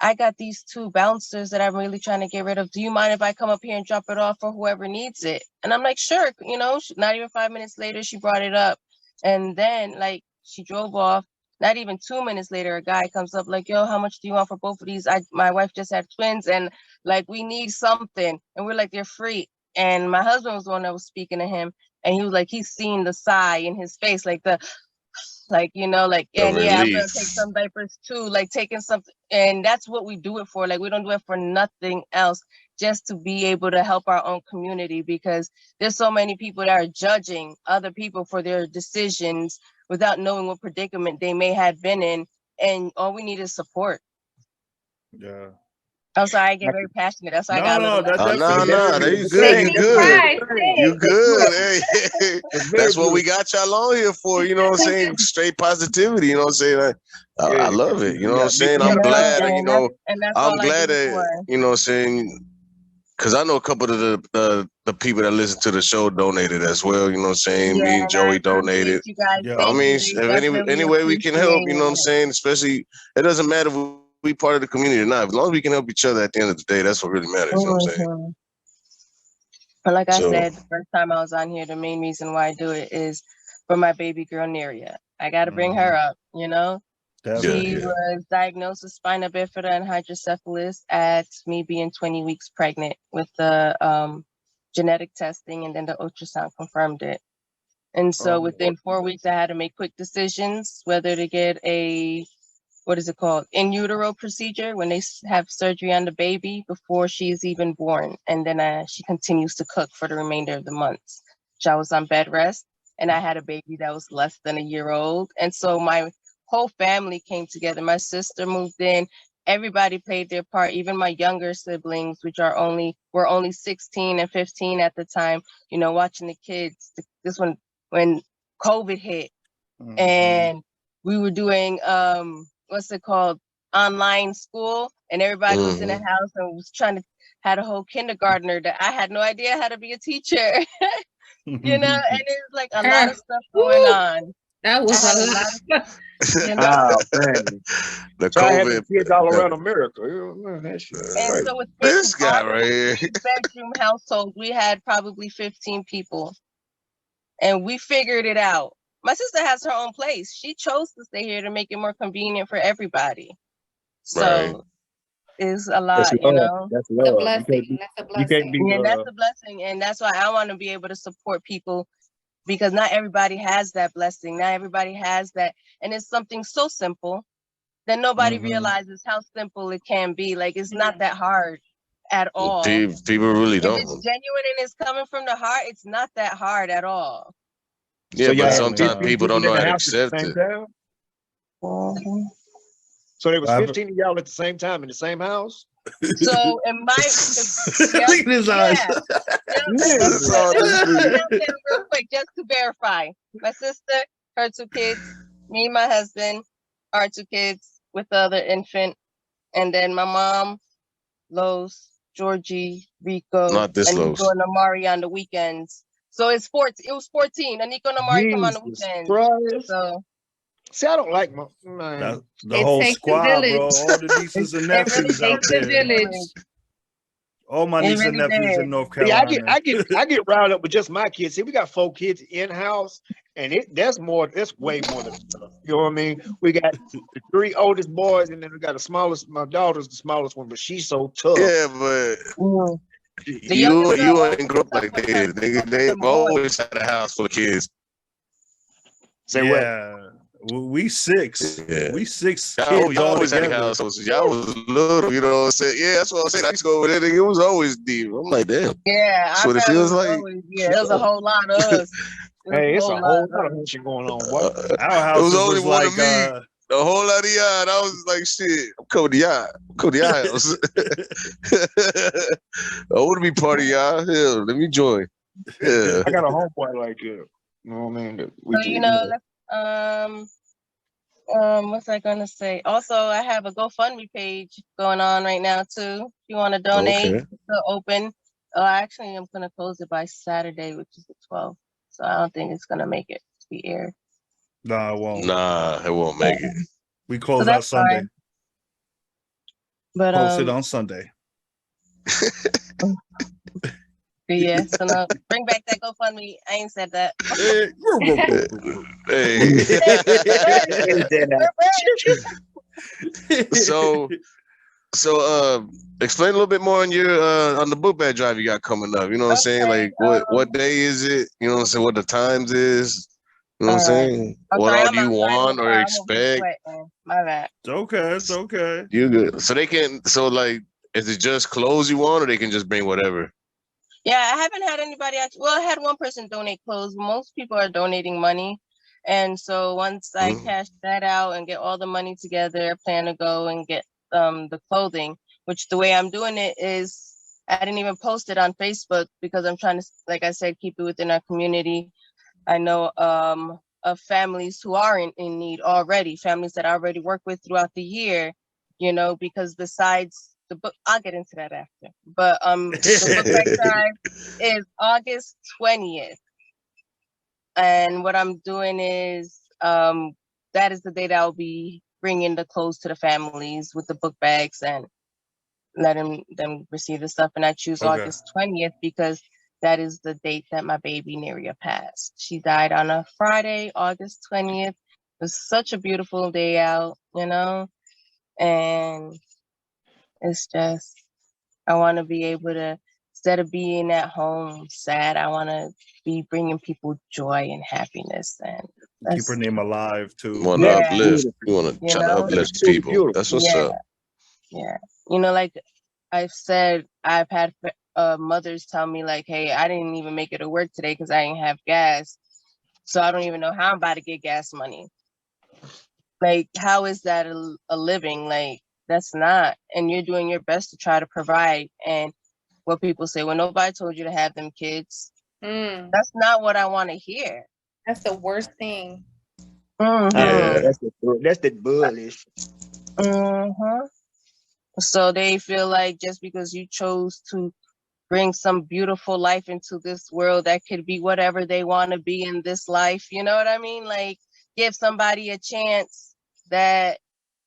I got these 2 bouncers that I'm really trying to get rid of. Do you mind if I come up here and drop it off for whoever needs it? And I'm like, sure. You know, not even 5 minutes later, she brought it up. And then like she drove off. Not even 2 minutes later, a guy comes up like, yo, how much do you want for both of these? My wife just had twins and like, we need something. And we're like, they're free. And my husband was the one that was speaking to him. And he was like, he's seen the sigh in his face, like you know, like, The and yeah, I'm gonna relief. take some diapers too, like taking something, and that's what we do it for. Like, we don't do it for nothing else, just to be able to help our own community, because there's so many people that are judging other people for their decisions without knowing what predicament they may have been in, and all we need is support. yeah. I'm sorry, I get very passionate. That's why I got a little. that Oh, no, definitely you is. good. Make You me good. cry. You good. Hey, It's very that's what good. we got y'all on here for. You know what I'm saying? Straight positivity. You know what I'm saying? Like, I Yeah. love it. You know what I'm saying? You I'm gotta glad. and You know, that's I'm all I glad do it that for. you know what I'm saying. Because I know a couple of the people that listen to the show donated as well. You know what I'm saying? Yeah, Me and and I Joey donated. appreciate you guys. Yeah. I Thank mean, you. if They definitely any way we can help, you know what I'm appreciate it. saying? Especially, it doesn't matter if we part of the community or not. As long as we can help each other at the end of the day, that's what really matters. You know what I'm saying? Mhm. But like I So, said, the first time I was on here, the main reason why I do it is for my baby girl Neria. I got to bring her up, you know? She yeah. was diagnosed with spina bifida and hydrocephalus at me being 20 weeks pregnant with the genetic testing, and then the ultrasound confirmed it. And so within 4 weeks, I had to make quick decisions whether to get a, what is it called, in utero procedure, when they have surgery on the baby before she's even born. And then she continues to cook for the remainder of the months. So I was on bed rest, and I had a baby that was less than a year old. And so my whole family came together. My sister moved in. Everybody played their part, even my younger siblings, which were only 16 and 15 at the time, watching the kids. This one, when COVID hit, and we were doing, what's it called? Online school, and everybody was in a house and was had a whole kindergartner that I had no idea how to be a teacher, and it's like a lot of stuff going on. That was I had a a lot. lot of stuff, Oh, man. The So I had the COVID. kids all around America. Man, that shit is And crazy. so with This guy right here. bedroom household, we had probably 15 people, and we figured it out. My sister has her own place. She chose to stay here to make it more convenient for everybody. So it's a lot, That's love. That's The love. blessing. That's a You can't blessing. be. And that's a blessing, and that's why I want to be able to support people, because not everybody has that blessing. Not everybody has that, and it's something so simple that nobody realizes how simple it can be. Like, it's not that hard at all. People really If don't. it's genuine and it's coming from the heart, it's not that hard at all. Yeah, So but y'all had sometimes 15 people don't know in how the to house at the accept same it. time? Mhm. So there was 15 of y'all at the same time in the same house? So in my Look at his eyes. That's all this nigga. real quick, just to verify. My sister, her 2 kids, me, my husband, our 2 kids with the other infant, and then my mom, Los, Georgie, Rico, Not this and Los. Nico and Amari on the weekends. So it's 14. It was 14. And Nico and Amari come on the Jesus weekends. Christ. So See, I don't like my man. That's the It whole takes a squad, bro. village. All the nieces and it really nephews out takes a there. village. All my It nieces and really nephews did. in North Yeah, Carolina. I get riled up with just my kids. See, we got 4 kids in house, and that's way more than enough. You know what I mean? We got the 3 oldest boys, and then we got the smallest. My daughter's the smallest one, but she's so tough. Yeah, but Mm. The you youngest girl ain't grow up like they did. They've always had a house for kids. Say what? Yeah. We 6. Yeah. We 6 Y'all kids all always had a together. house. Y'all was little, you know what I'm saying? Yeah, that's what I'm saying. I used to go over there. It was always deep. I'm like, damn. Yeah, That's our what it family feels was like. always, it was a whole lot of us. Hey, it's a whole of lot us. of shit going on, boy. Our It was houses only was one like of me. A whole lot of y'all. And I was like, shit, I'm coming to y'all. I'm coming to y'all house. I want to be part of y'all. Hell, let me join. Yeah. I got a homeboy like that. You know what I mean? That we So, just, you know, what's I gonna say? Also, I have a GoFundMe page going on right now too. If you want to donate, Okay. it's still open. Actually, I'm gonna close it by Saturday, which is the 12th. So I don't think it's gonna make it to be aired. Nah, it won't. Nah, it won't make it. We close So out that's Sunday. fine. But Posted on Sunday. yeah. So no, bring back that GoFundMe. I ain't said that. Hey. So explain a little bit more on your on the book bag drive you got coming up. You know what I'm saying? Like what day is it? You know what I'm saying? What the times is? You know what I'm saying? What all do you want or expect? My bad. It's okay. It's okay. You good. So they can like is it just clothes you want or they can just bring whatever? Yeah, I haven't had anybody actually. Well, I had one person donate clothes. Most people are donating money. And so once I cash that out and get all the money together, I plan to go and get the clothing, which the way I'm doing it is I didn't even post it on Facebook because I'm trying to, like I said, keep it within our community. I know of families who are in need already, families that I already work with throughout the year, you know, because besides the book, I'll get into that after. But the book bag drive is August 20th. And what I'm doing is that is the day that I'll be bringing the clothes to the families with the book bags and letting them receive the stuff. And I choose August 20th because that is the date that my baby Neria passed. She died on a Friday, August 20th. It was such a beautiful day out, you know, and it's just, I want to be able to, instead of being at home sad, I want to be bringing people joy and happiness. And keep her name alive too. You want to uplift. You want to try to uplift people. That's what's up. Yeah. You know, like I've said, I've had mothers tell me like, hey, I didn't even make it to work today because I didn't have gas. So I don't even know how I'm about to get gas money. Like, how is that a living? Like, that's not. And you're doing your best to try to provide. And what people say, well, nobody told you to have them kids. Mm, That's not what I want to hear. that's the worst thing. Yeah. That's that bullish. So they feel like just because you chose to bring some beautiful life into this world, that could be whatever they want to be in this life. You know what I mean? Like, give somebody a chance that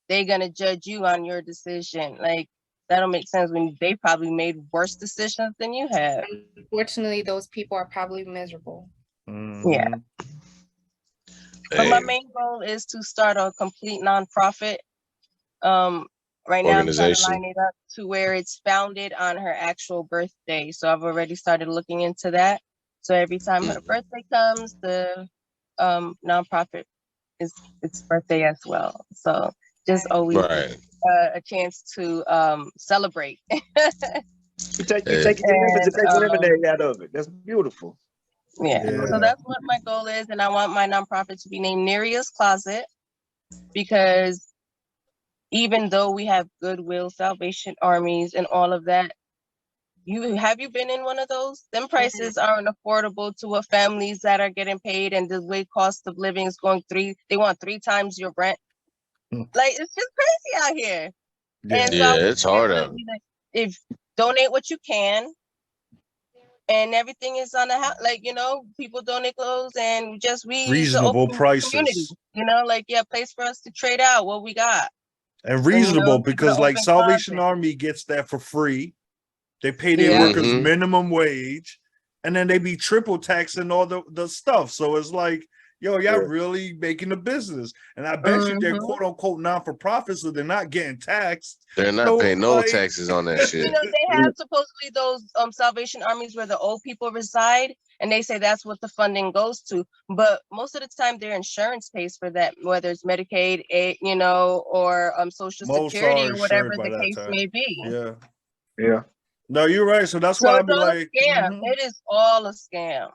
they're going to judge you on your decision. Like, that don't make sense when they probably made worse decisions than you have. Unfortunately, those people are probably miserable. Yeah. Mhm. But my Hey, main goal is to start a complete nonprofit. Right now I'm trying to organization. line it up to where it's founded on her actual birthday. So I've already started looking into that. So every time her birthday comes, the nonprofit is its birthday as well. So just always Right. a chance to celebrate. You take Yeah. your lemons and And make lemonade out of it. That's beautiful. yeah. Yeah. So that's what my goal is. And I want my nonprofit to be named Neria's Closet, because even though we have Goodwill, Salvation Armies, and all of that, have you been in one of those? Them prices aren't affordable to what families that are getting paid, and the way cost of living is going they want 3 times your rent. Mm. Like, it's just crazy out here. Yeah. And so I Yeah, want it's hard to out. be like, if donate what you can, and everything is on the house, like, people donate clothes, and just we use the Reasonable open community, prices. like, yeah, place for us to trade out what we got. And reasonable keep it because an like open Salvation closet. Army gets that for free. They pay their Yeah. workers Mhm. minimum wage, and then they be triple taxing all the stuff. So it's like, yo, y'all Yeah. really making a business. And I bet you they're Mhm. quote unquote non-for-profit, so they're not getting taxed. They're not So paying no like taxes on that But shit. they have supposedly those Salvation Armies where the old people reside, and they say that's what the funding goes to. But most of the time, their insurance pays for that, whether it's Medicaid, or Social most Security, are or whatever insured by the that case time. may be. Yeah. Yeah. No, you're right. So that's So why I'd it's be all a like, scam. mhm. It is all a scam.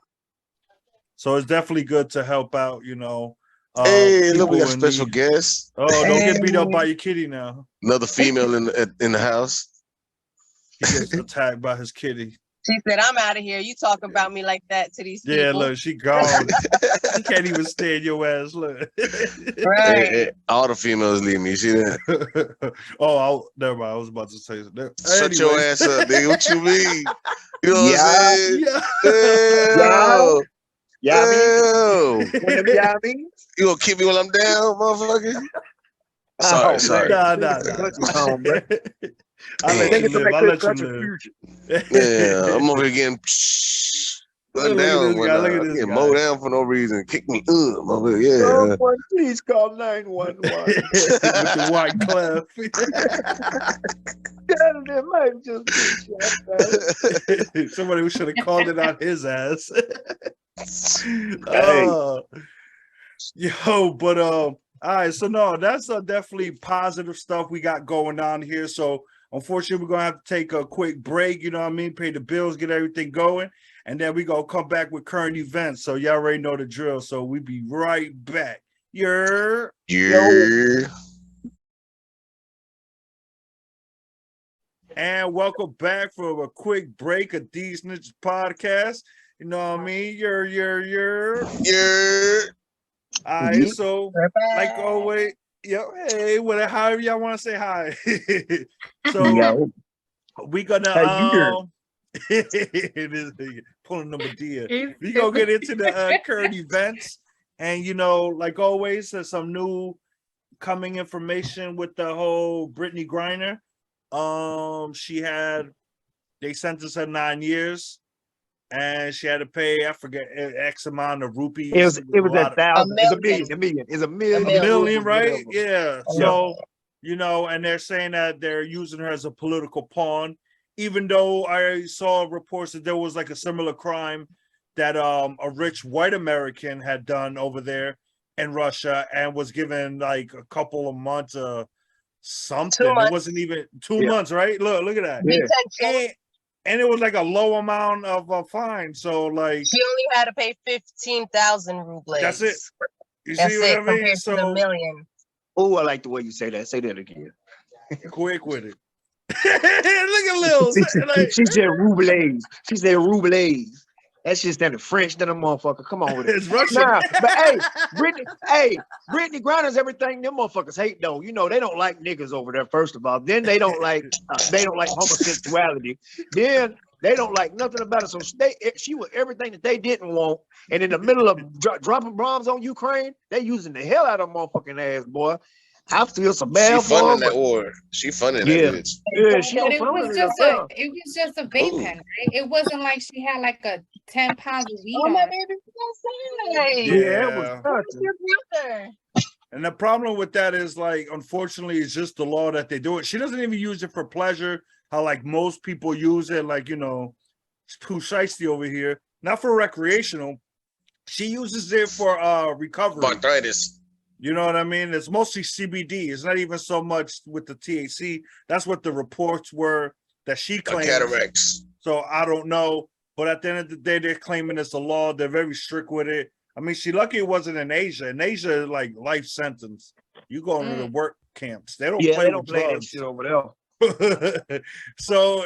So it's definitely good to help out, Hey, look, we people got in special need. guests. Oh, don't get beat up Hey. by your kitty now. Another female in the house. He gets attacked by his kitty. She said, "I'm out of here. You talk about me like that to these Yeah, people." look, she gone. She can't even stand your ass. Look. Right. Hey, all the females leave me. You see that? Never mind. I was about to say that. Shut your Anyways. ass up, nigga. What you mean? You know what Yeah. I'm saying? Yeah. Yeah. Ew. One of them yummy. You gonna kick me while I'm down, motherfucker? Oh, Sorry. man. Nah. Country song, bro. I'll let Take you it to live. that I'll good let you country live. future. Yeah, I'm over here getting Look gunned at down this when guy. Look at I this get guy. mowed down for no reason. Kick me. I'm over here. Yeah. Someone please call 911. With the white clef. Tell them I just been shot down. Somebody should have called it on his ass. Hey. But all right, so no, that's definitely positive stuff we got going on here. So unfortunately, we're gonna have to take a quick break, you know what I mean, pay the bills, get everything going, and then we gonna come back with current events. So y'all already know the drill. So we be right back. Yeah. And welcome back for a quick break of These Snitches podcast. You know what I mean? Yeah. All right, so We're like back. always, hey, whatever, however y'all want to say hi. So Yo. we gonna Hey, you hear? this nigga pulling number D. We gonna get into the current events, and like always, there's some new coming information with the whole Brittany Griner. They sentenced her 9 years, and she had to pay, I forget, X amount of rupees. It was a 1,000. It's a million. million. It's a A million. a million, rupees, right? whatever. Yeah. A So, and they're saying that they're using her as a political pawn, even though I saw reports that there was like a similar crime that a rich white American had done over there in Russia and was given like a couple of months something. 2 months. It wasn't even 2 Yeah. months, right? Look at that. Yeah. Detention. And it was like a low amount of a fine. So like She only had to pay 15,000 rubles. that's it. You That's see what it, I mean? compared to the million. Oh, I like the way you say that. Say that again. Quick with it. Look at Lil. Like, She said Roublés. She said Roublés. That shit's in the French, then a motherfucker. Come on with it. it's Russian. Nah, but Brittany Griner's everything them motherfuckers hate though. You know, they don't like niggas over there, first of all. Then they don't like homosexuality. Then they don't like nothing about it. So she was everything that they didn't want. And in the middle of dropping bombs on Ukraine, they using the hell out of motherfucking ass, boy. I feel so bad She for funding her. that war. She funding Yeah. that bitch. Yeah, she But don't it fund was it just herself. a vape Ooh. pen, right? It wasn't like she had like a 10 pounds of weed Oh, my on. baby, say. Yeah, it was Yeah. What's nothing. your brother? And the problem with that is, like, unfortunately, it's just the law that they do it. She doesn't even use it for pleasure, how like most people use it, like, you know, too shiesty over here. Not for recreational. She uses it for recovery. Arthritis. You know what I mean? It's mostly CBD. It's not even so much with the THC. That's what the reports were that she Like claimed. cataracts. So I don't know. But at the end of the day, they're claiming it's a law. They're very strict with it. I mean, she lucky it wasn't in Asia. In Asia, like life sentence. You go into the work camps. They don't Yeah, play they with don't play that drugs. shit over there. So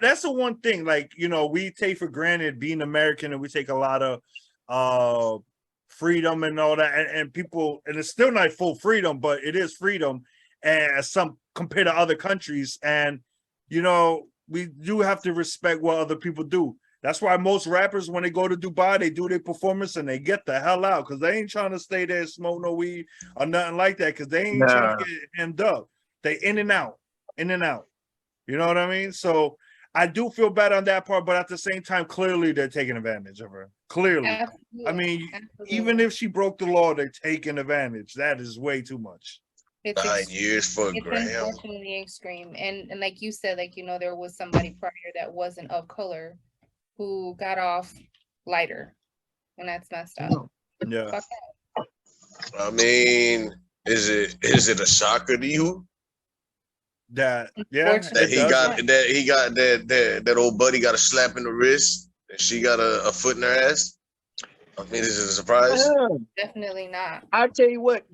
that's the one thing. Like, you know, we take for granted being American, and we take a lot of freedom and all that, and people, and it's still not full freedom, but it is freedom, and some compared to other countries. And you know, we do have to respect what other people do. That's why most rappers, when they go to Dubai, they do their performance and they get the hell out, because they ain't trying to stay there and smoke no weed or nothing like that, because they ain't trying to get hemmed up. They in and out. You know what I mean? So I do feel bad on that part, but at the same time, clearly they're taking advantage of her. Clearly. Absolutely. I mean, Absolutely. even if she broke the law, they're taking advantage. That is way too much. It's 9 extreme. years for a It's gram. unfortunately extreme. And like you said, like, you know, there was somebody prior that wasn't of color who got off lighter. And that's messed up. Yeah. Fuck I mean, is it a shocker to you That Unfortunately. that old buddy got a slap in the wrist and she got a foot in her ass? I mean, is it a surprise? Definitely not. I tell you what,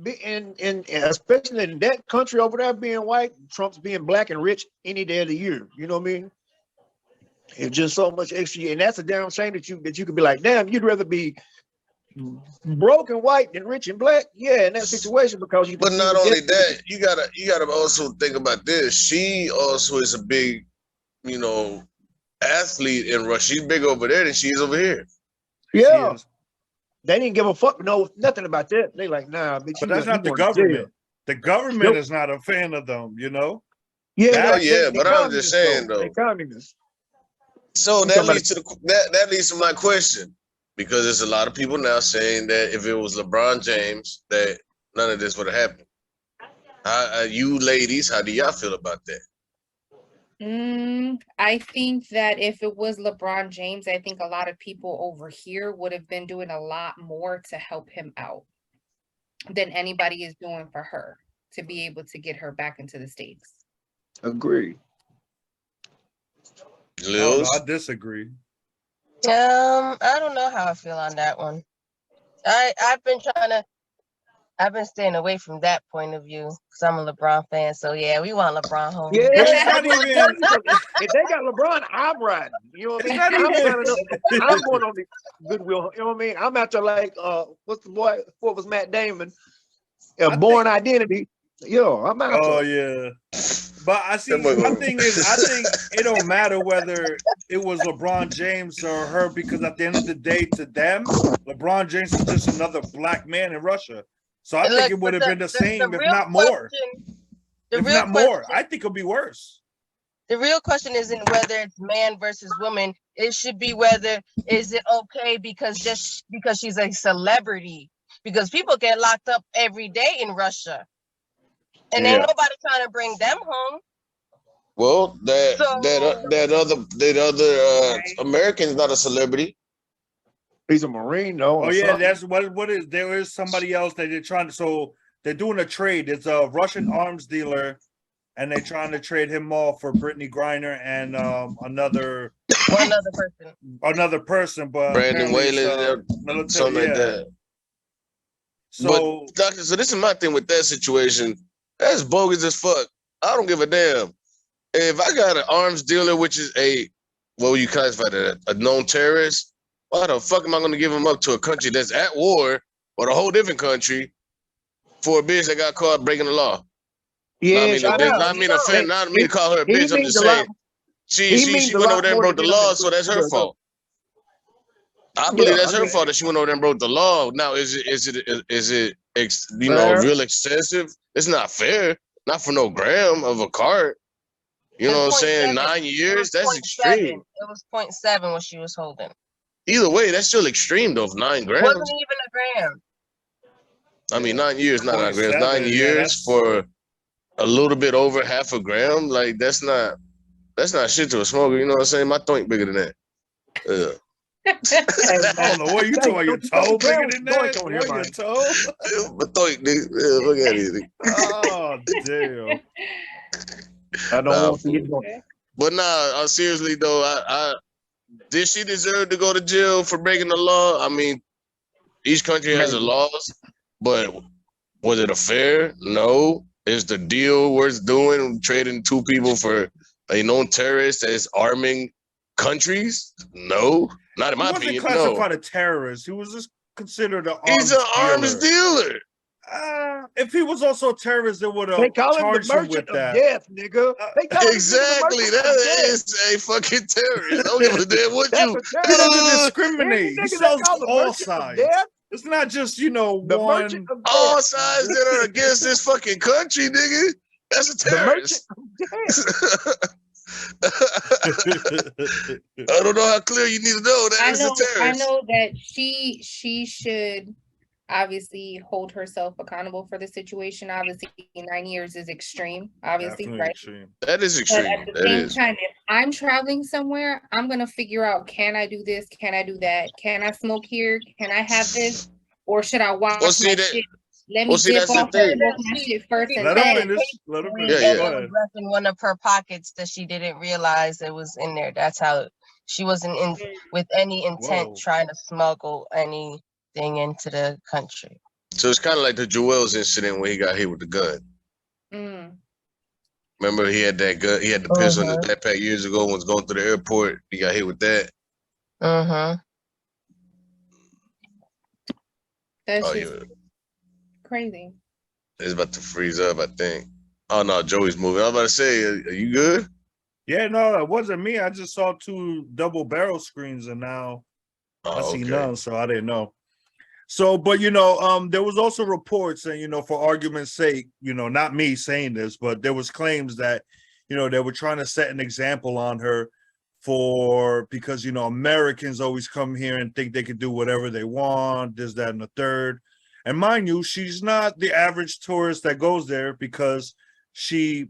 in especially in that country over there being white, Trump's being black and rich any day of the year. You know what I mean? It's just so much extra, and that's a damn shame that you could be like, damn, you'd rather be broke and white than rich and black. Yeah, in that situation, because you. But not only that, you gotta also think about this. She also is a big, you know, athlete in Russia. She's big over there than she is over here. Yeah, they didn't give a fuck, nothing about that. They like, nah, bitch. But that's not the government. The government is not a fan of them, you know? Yeah, but I'm just saying though. They communists. So that leads to that leads to my question, because there's a lot of people now saying that if it was LeBron James, that none of this would have happened. You ladies, how do y'all feel about that? I think that if it was LeBron James, I think a lot of people over here would have been doing a lot more to help him out than anybody is doing for her to be able to get her back into the States. Agreed. Lilz? I disagree. I don't know how I feel on that one. I've been staying away from that point of view because I'm a LeBron fan. So yeah, we want LeBron home. Yeah, It's not even. if they got LeBron, I'm riding. You know what I mean? It's not even. I'm going on the Goodwill. You know what I mean? I'm out there like, what's the boy? What was Matt Damon? Born Identity. Yo, I'm out there. Oh yeah. But I see. My thing is, I think it don't matter whether it was LeBron James or her, because at the end of the day, to them, LeBron James is just another black man in Russia. So I think it would have been the same, if not more. If not more, I think it'll be worse. The real question isn't whether it's man versus woman. It should be whether is it okay because she's a celebrity. Because people get locked up every day in Russia. And ain't nobody trying to bring them home. Well, that other American's not a celebrity. He's a Marine, though. Oh yeah, that's what is. There is somebody else that they're trying to. So they're doing a trade. It's a Russian arms dealer, and they're trying to trade him off for Brittany Griner and another person. But Brandon Whalen, something like that. So, but doctor, so this is my thing with that situation. That's bogus as fuck. I don't give a damn. If I got an arms dealer, which is what would you classify that? A known terrorist? Why the fuck am I going to give him up to a country that's at war or a whole different country for a bitch that got caught breaking the law? Yes, I know. Not mean offend, not mean to call her a He bitch. I'm means just a lot. saying He she means a went lot over there and more broke the than him law, and so that's her Chris. fault. I believe that's I her mean, fault that she went over there and broke the law. Now, is it Fair. real excessive? It's not fair. Not for no gram of a cart. You know what I'm saying? 9 years? That's extreme. It was 0.7 what she was holding. Either way, that's still extreme though. 9 grams. Wasn't even a gram. I mean, 9 years, not 9 grams. 9 0.7, yeah, years that's- for a little bit over half a gram. Like that's not shit to a smoker. You know what I'm saying? My throat bigger than that. Yeah. I don't know what you talking about. Your toe bigger than that? Going What, here, your man. toe? My throat, nigga. Yeah, look at it. Oh, damn. I don't Nah, want to get going. But nah, seriously though, I did she deserve to go to jail for breaking the law? I mean, each country has Maybe. laws, but was it a fair? No. Is the deal worth doing? Trading 2 people for a known terrorist that is arming countries? No, not in He my wasn't opinion. classified No, a terrorist. He was just considered an he's an arms dealer. If he was also a terrorist, they would They have call him the charged him merchant with of that. death, nigga. They call him Exactly, the merchant that of death. is a fucking terrorist. I don't give a damn what That's you. a He terrorist. doesn't discriminate. Nigga, He they sells call the all merchant of sides. death. It's not just, The one. merchant of death. All sides that are against this fucking country, nigga. That's a The merchant terrorist. of death. I don't know how clear you need to know that I is a know, I terrorist. know that she should obviously hold herself accountable for the situation. Obviously, 9 years is extreme, obviously, Definitely right? extreme. That is But extreme. at the That same is. time, if I'm traveling somewhere, I'm gonna figure out, can I do this? Can I do that? Can I smoke here? Can I have this? Or should I watch Well, see my that. shit? Let Well, me see, dip that's the off and thing. smoke my shit first and Let him then. finish. Let him And finish. Yeah, it Go was ahead. left in one of her pockets that she didn't realize it was in there. That's how she wasn't in with any intent Whoa. trying to smuggle anything into the country. So it's kind of like the Joel's incident when he got hit with the gun. Mm. Remember, he had that gun. He had the pistol in his backpack years ago. When was going through the airport, he got hit with that. That's Oh, just yeah, crazy. it's about to freeze up. I think. Oh no, Joey's moving. I was about to say, are you good? Yeah, no, it wasn't me. I just saw 2 double barrel screens and now I Oh, see okay. none, so I didn't know. So, but there was also reports, and for argument's sake, not me saying this, but there was claims that, they were trying to set an example on her because Americans always come here and think they could do whatever they want, this, that, and the third. And mind you, she's not the average tourist that goes there because she,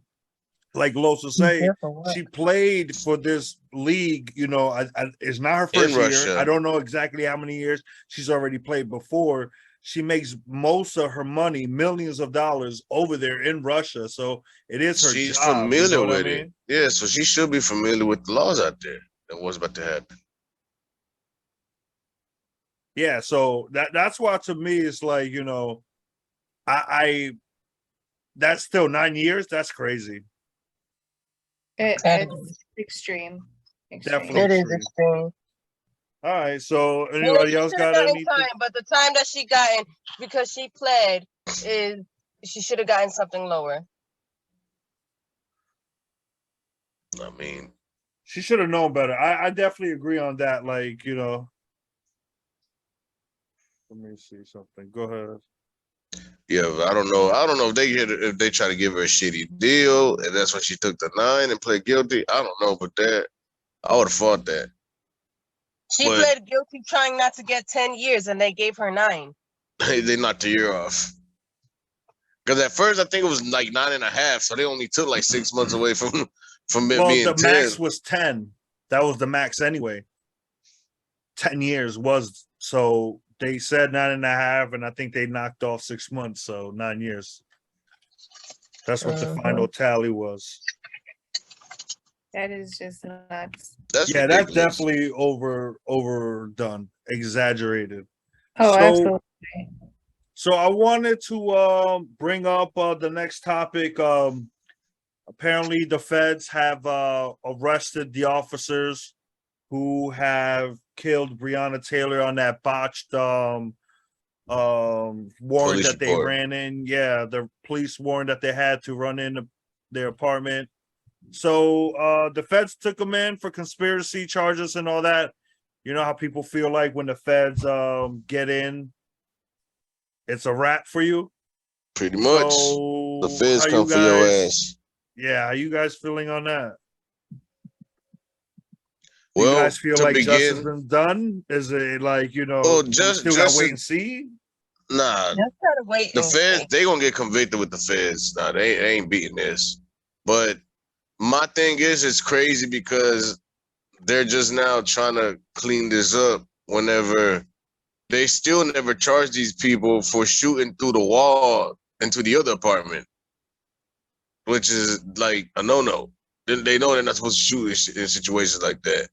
like Los will say, she played for this league. It's not her first year. Russia. I don't know exactly how many years she's already played before. She makes most of her money, millions of dollars, over there in Russia. So it is her She's job. familiar with it. Yeah, so she should be familiar with the laws out there and what's about to happen. Yeah, so that's why to me it's like, I that's still 9 years. That's crazy. It's extreme. Definitely It is extreme. extreme. All right, so Yeah, anybody she else should got have gotten anything? time, but the time that she gotten because she pled is she should have gotten something lower. I mean, She should have known better. I definitely agree on that. Like, let me see something. Go ahead. yeah, but I don't know. I don't know if they try to give her a shitty deal, and that's when she took the 9 and pled guilty. I don't know, but that I would have fought that. She But- pled guilty trying not to get 10 years and they gave her 9. They knocked the year off. Because at first I think it was like 9.5, so they only took like 6 months away from it Well, being the 10. max was 10. That was the max anyway. 10 years was, so they said 9.5, and I think they knocked off 6 months, so 9 years. That's what the final tally was. That is just nuts. That's That's ridiculous. definitely overdone, exaggerated. Oh, So- absolutely. So I wanted to bring up the next topic. Apparently, the feds have arrested the officers who have killed Breonna Taylor on that botched warrant Police that they report. ran in. Yeah, the police warrant that they had to run in their apartment. So the feds took them in for conspiracy charges and all that. You know how people feel like when the feds get in, it's a wrap for you. Pretty much. So The feds how come you for your guys- ass. Yeah, how you guys feeling on that? Do Well, you guys feel to like justice has begin, been done? Is it like, well, we just still gotta just wait and see? nah. Just gotta wait The and feds, see. they gonna get convicted with the feds. Nah, they ain't beating this. But my thing is, it's crazy because they're just now trying to clean this up whenever they still never charge these people for shooting through the wall into the other apartment, which is like a no-no. They know they're not supposed to shoot in situations like that.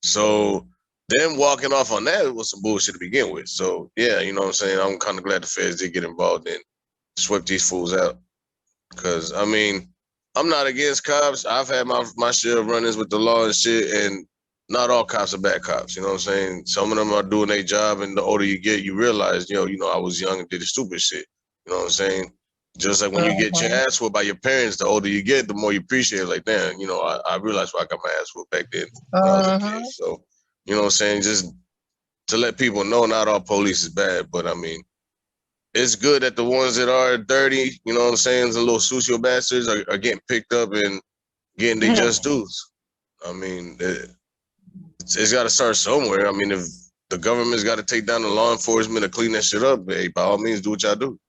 So them walking off on that was some bullshit to begin with. So yeah, you know what I'm saying? I'm kind of glad the feds did get involved and swept these fools out. Because I mean, I'm not against cops. I've had my share of run-ins with the law and shit, and not all cops are bad cops. You know what I'm saying? Some of them are doing their job, and the older you get, you realize, I was young and did the stupid shit. You know what I'm saying? Just like when you get your ass whooped by your parents, the older you get, the more you appreciate it. Like, damn, I realized why I got my ass whooped back then when I was a kid. So, you know what I'm saying? Just to let people know, not all police is bad, but I mean, it's good that the ones that are dirty, you know what I'm saying, the little sucio bastards are getting picked up and getting their just dues. I mean, it's got to start somewhere. I mean, if the government's got to take down the law enforcement to clean that shit up, hey, by all means, do what y'all do.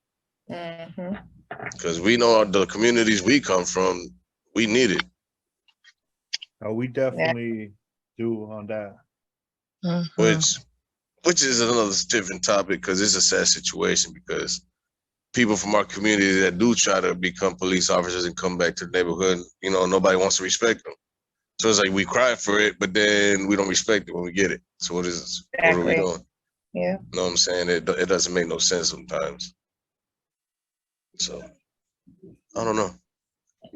Because we know the communities we come from, we need it. Oh, we definitely do on that. Which is another different topic because it's a sad situation because people from our community that do try to become police officers and come back to the neighborhood, nobody wants to respect them. So it's like we cry for it, but then we don't respect it when we get it. So what are we doing? Yeah. You know what I'm saying? It doesn't make no sense sometimes. So I don't know.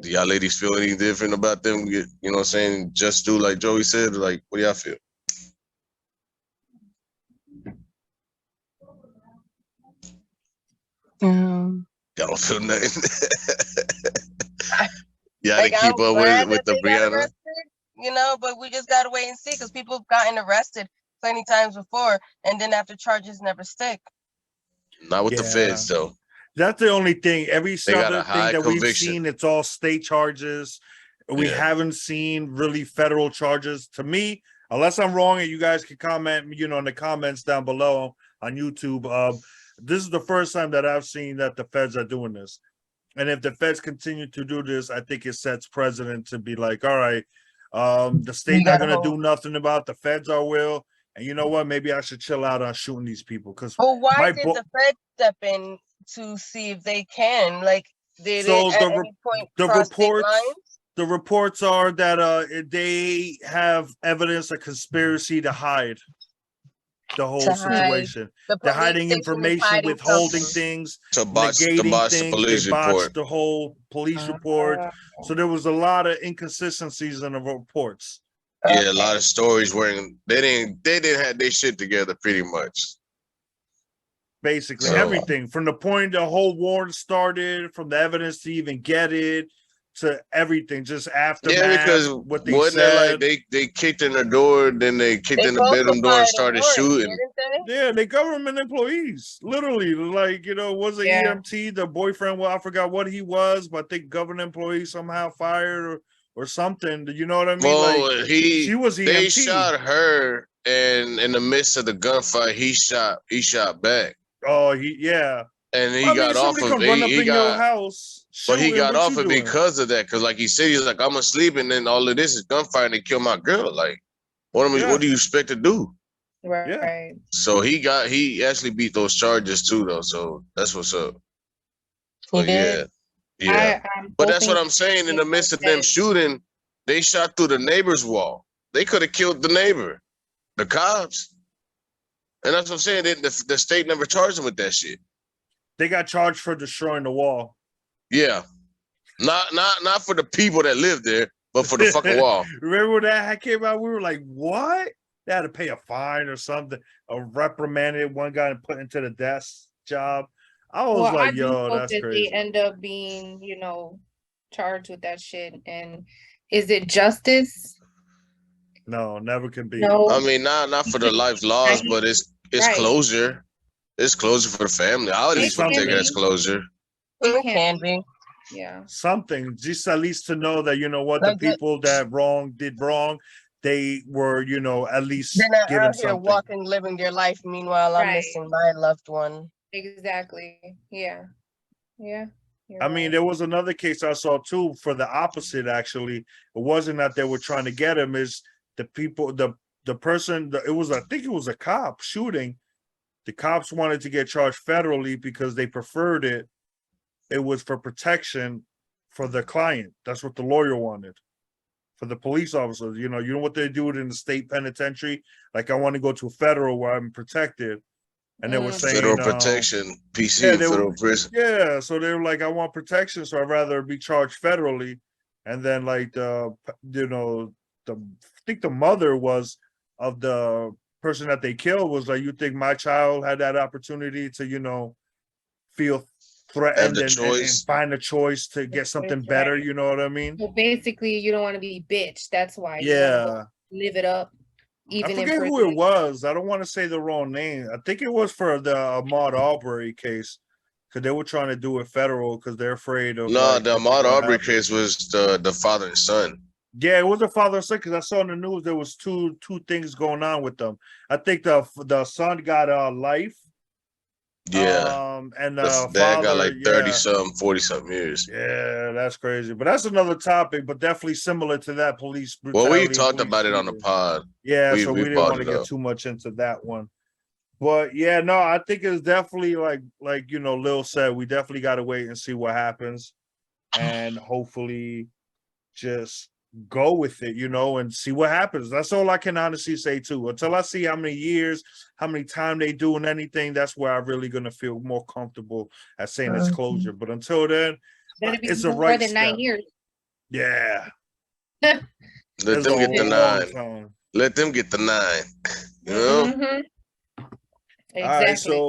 Do y'all ladies feel any different about them? You know what I'm saying? Just do like Joey said. Like, what do y'all feel? Y'all don't feel nothing. Y'all didn't keep up with the Breonna. But we just gotta wait and see because people have gotten arrested plenty times before, and then after charges never stick. Not with the feds, though. That's the only thing. Every other thing that we've conviction. seen, it's all state charges. We haven't seen really federal charges. To me, unless I'm wrong, and you guys can comment, in the comments down below on YouTube. This is the first time that I've seen that the feds are doing this. And if the feds continue to do this, I think it sets precedent to be like, all right, the state not going to do nothing about it. The feds are will. And you know what? Maybe I should chill out on shooting these people. Well, why did the feds step in to see if they can? Like, did it at any point cross state lines? The reports are that they have evidence of conspiracy to hide the whole situation. They're hiding information, withholding things, to botch the police report. The whole police report. So there was a lot of inconsistencies in the reports. Yeah, a lot of stories where they didn't have their shit together pretty much. Basically, everything from the point the whole war started, from the evidence to even get it, to everything, just after. Yeah, because what they said, like they kicked in the door, then they kicked in the bedroom door and started shooting. Yeah, they government employees, literally. Like, was an EMT, the boyfriend? Well, I forgot what he was, but I think government employee somehow fired or something. You know what I mean? Well, she was EMT. They shot her, and in the midst of the gunfight, he shot back. Oh, and he got off of your house. But he got off it because of that. Because like he said, he's like, I'm asleep, and then all of this is gunfire, and they kill my girl. Like, what do you expect to do? Right. Yeah. So he actually beat those charges too, though. So that's what's up. He did. Yeah. But that's what I'm saying. In the midst of them shooting, they shot through the neighbor's wall. They could have killed the neighbor, the cops. And that's what I'm saying. The state never charged them with that shit. They got charged for destroying the wall. Yeah. Not for the people that live there, but for the fucking wall. Remember when that came out? We were like, what? They had to pay a fine or something, or reprimanded one guy and put into the desk job. I was Well, I like, do yo, hope that's that crazy. they end up being, charged with that shit. And is it justice? No, never can be. No. I mean, not for the life laws, but it's Right. closure. It's closure for the family. I'll at It least want to can take it as be. closure. It can be. Yeah. Something, just at least to know that, you know what, Like the people that did wrong, they were, at least They're not given out here something. walking, living their life. Meanwhile, I'm Right. missing my loved one. Exactly. Yeah. Yeah. You're I mean, right. there was another case I saw too for the opposite. Actually, it wasn't that they were trying to get him. Is the people, the person? It was, I think it was a cop shooting. The cops wanted to get charged federally because they preferred it. It was for protection for the client. That's what the lawyer wanted. For the police officers, you know what they do in the state penitentiary. Like, I want to go to a federal where I'm protected, and they were saying Federal protection, PC, yeah, they federal were, prison. yeah. So they were like, I want protection, so I'd rather be charged federally. And then like I think the mother was of the person that they killed was like, you think my child had that opportunity to feel threatened the and choice. find a choice to get something better? You know what I mean? So basically, you don't want to be bitch. That's why. You Yeah. wanna live it up. Even I in forget prison. who it was. I don't want to say the wrong name. I think it was for the Ahmaud Arbery case, because they were trying to do it federal because they're afraid of. No, like, the something Ahmaud gonna Arbery happen. case was the father and son. Yeah, it was a father and son, because I saw in the news there was two things going on with them. I think the son got life. Yeah. And The the dad father, got like 30 yeah. something, 40 something years. Yeah, that's crazy. But that's another topic, but definitely similar to that, police Well, brutality. we talked police about it on the shooting. pod. Yeah, so we didn't brought want to it get up. too much into that one. But yeah, no, I think it's definitely like Lil said, we definitely got to wait and see what happens, and hopefully just go with it, and see what happens. That's all I can honestly say too. Until I see how many years, how many time they doing anything, that's where I'm really gonna feel more comfortable at saying it's closure. But until then, it's a more right than 9 step. years. Yeah. Let It's them a get the long 9. time. Let them get the 9. You know? Exactly. All right, so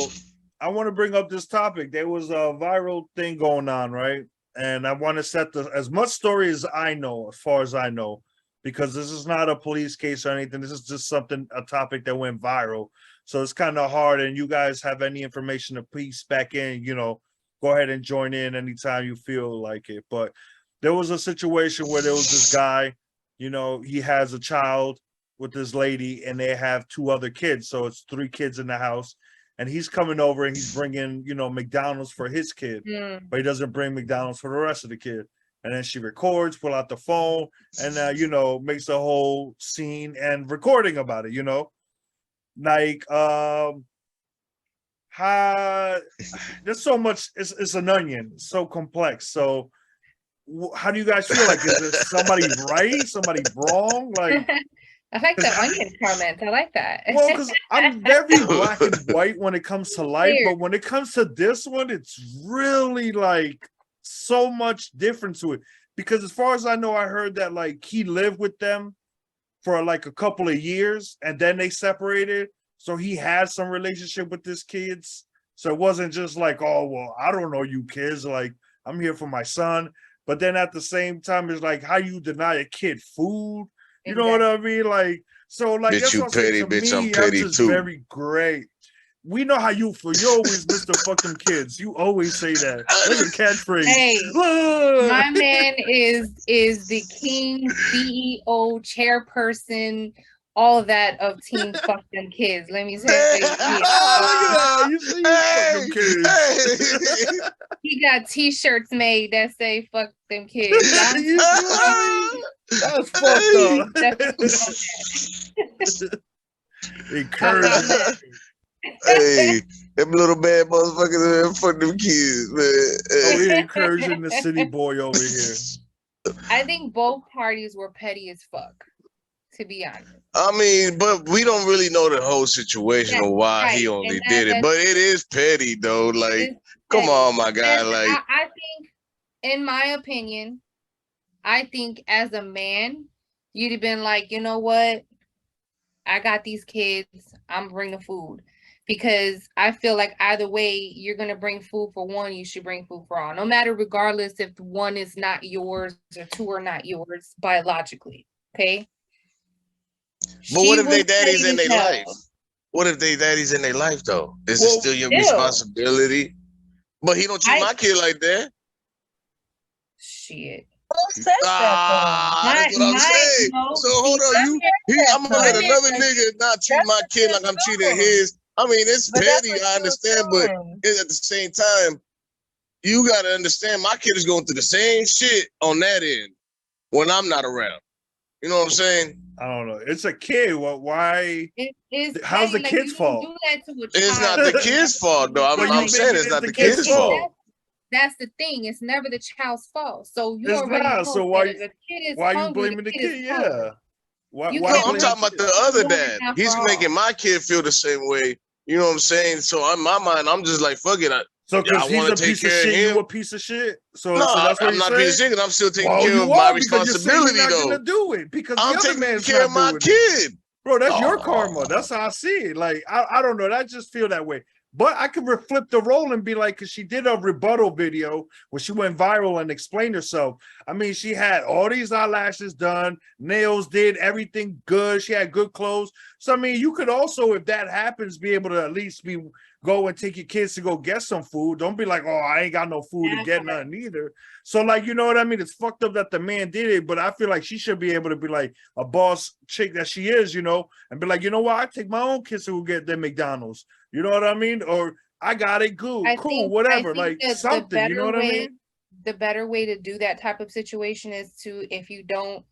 I want to bring up this topic. There was a viral thing going on, right? And I want to set as much story as I know, as far as I know, because this is not a police case or anything. This is just a topic that went viral. So it's kind of hard. And you guys have any information to piece back in, go ahead and join in anytime you feel like it. But there was a situation where there was this guy, he has a child with this lady, and they have 2 other kids. So it's 3 kids in the house. And he's coming over and he's bringing, McDonald's for his kid, but he doesn't bring McDonald's for the rest of the kid. And then she records, pull out the phone, and makes a whole scene and recording about it. Like there's so much. It's an onion, it's so complex. So how do you guys feel? Like, is there somebody right, somebody wrong? Like, I like the onion comment. I like that. well, because I'm very black and white when it comes to life, Weird. but when it comes to this one, it's really like so much different to it. Because as far as I know, I heard that like he lived with them for like a couple of years and then they separated. So he had some relationship with his kids. So it wasn't just like, oh, well, I don't know you kids. Like, I'm here for my son. But then at the same time, it's like how you deny a kid food. You know what I mean? Like, so like, Bitch, that's you what I'm saying. petty, To bitch, I'm me, petty just too. very great. We know how you feel. You always Mr. Fuck them kids. You always say that. That's a catchphrase. Hey, Look. my man is the king, CEO, chairperson, all of that of Team Fuck Them Kids. Let me tell you. Look at that. You see, fuck them kids. He got T-shirts made that say "Fuck them kids." That's fucked up. Encouraging. Hey, them little bad motherfuckers, man, fuck them kids, man. Oh, we encouraging the city boy over here. I think both parties were petty as fuck, to be honest. I mean, but we don't really know the whole situation or why he only did it. But it is petty though. Like, Come on, my guy. And Like, I think, in my opinion, I think as a man, you'd have been like, you know what? I got these kids. I'm bringing food. Because I feel like either way, you're going to bring food for one, you should bring food for all. No matter, regardless if one is not yours or two are not yours biologically. Okay? but what if was they daddies in paid their as hell. life? What if they daddies in their life though? Is it Well, still your still. responsibility? But he don't treat my kid like that. Shit. Who says that though? That's what I'm saying. no, So hold see, on, I'm gonna let though. another nigga not treat That's my what kid you're like I'm treating assuming. his. I mean, it's But that's petty, what I you understand, but assuming. at the same time, you gotta understand my kid is going through the same shit on that end when I'm not around. You know what I'm saying? I don't know. It's a kid. Well, why? It's How's the petty, like, kid's you don't fault? do that to a It's not child. the kid's fault though. Well, I'm you saying make it's it not the the kid's kid's fault. fault. That's the thing. It's never the child's fault. So you It's already not. know So that why if a kid is you hungry, blaming the is kid? hungry. Yeah. Why? You Why No, can't I'm blame talking the about kid? the other one dad. half He's for making all. my kid feel the same way. You know what I'm saying? So in my mind, I'm just like, fuck it. So I because he's want a to take piece of care of shit, him. you a piece of shit. So No, that's what I'm you're not being saying. sick, and I'm still taking Well, care you of my are because you're saying you're responsibility, not though. gonna do it because the I'm other taking man's care not of my doing it. kid. Bro, that's your Oh. karma. That's how I see it. Like, I don't know. I just feel that way. But I could flip the role and be like, because she did a rebuttal video where she went viral and explained herself. I mean, she had all these eyelashes done, nails did, everything good. She had good clothes. So, I mean, you could also, if that happens, be able to at least go and take your kids to go get some food. Don't be like, oh, I ain't got no food to get nothing either. So, like, you know what I mean? It's fucked up that the man did it, but I feel like she should be able to be like a boss chick that she is, you know, and be like, you know what? I take my own kids to go get them McDonald's. You know what I mean? Or I got it, cool, whatever, like something. You know what I mean? The better way to do that type of situation is to, if you don't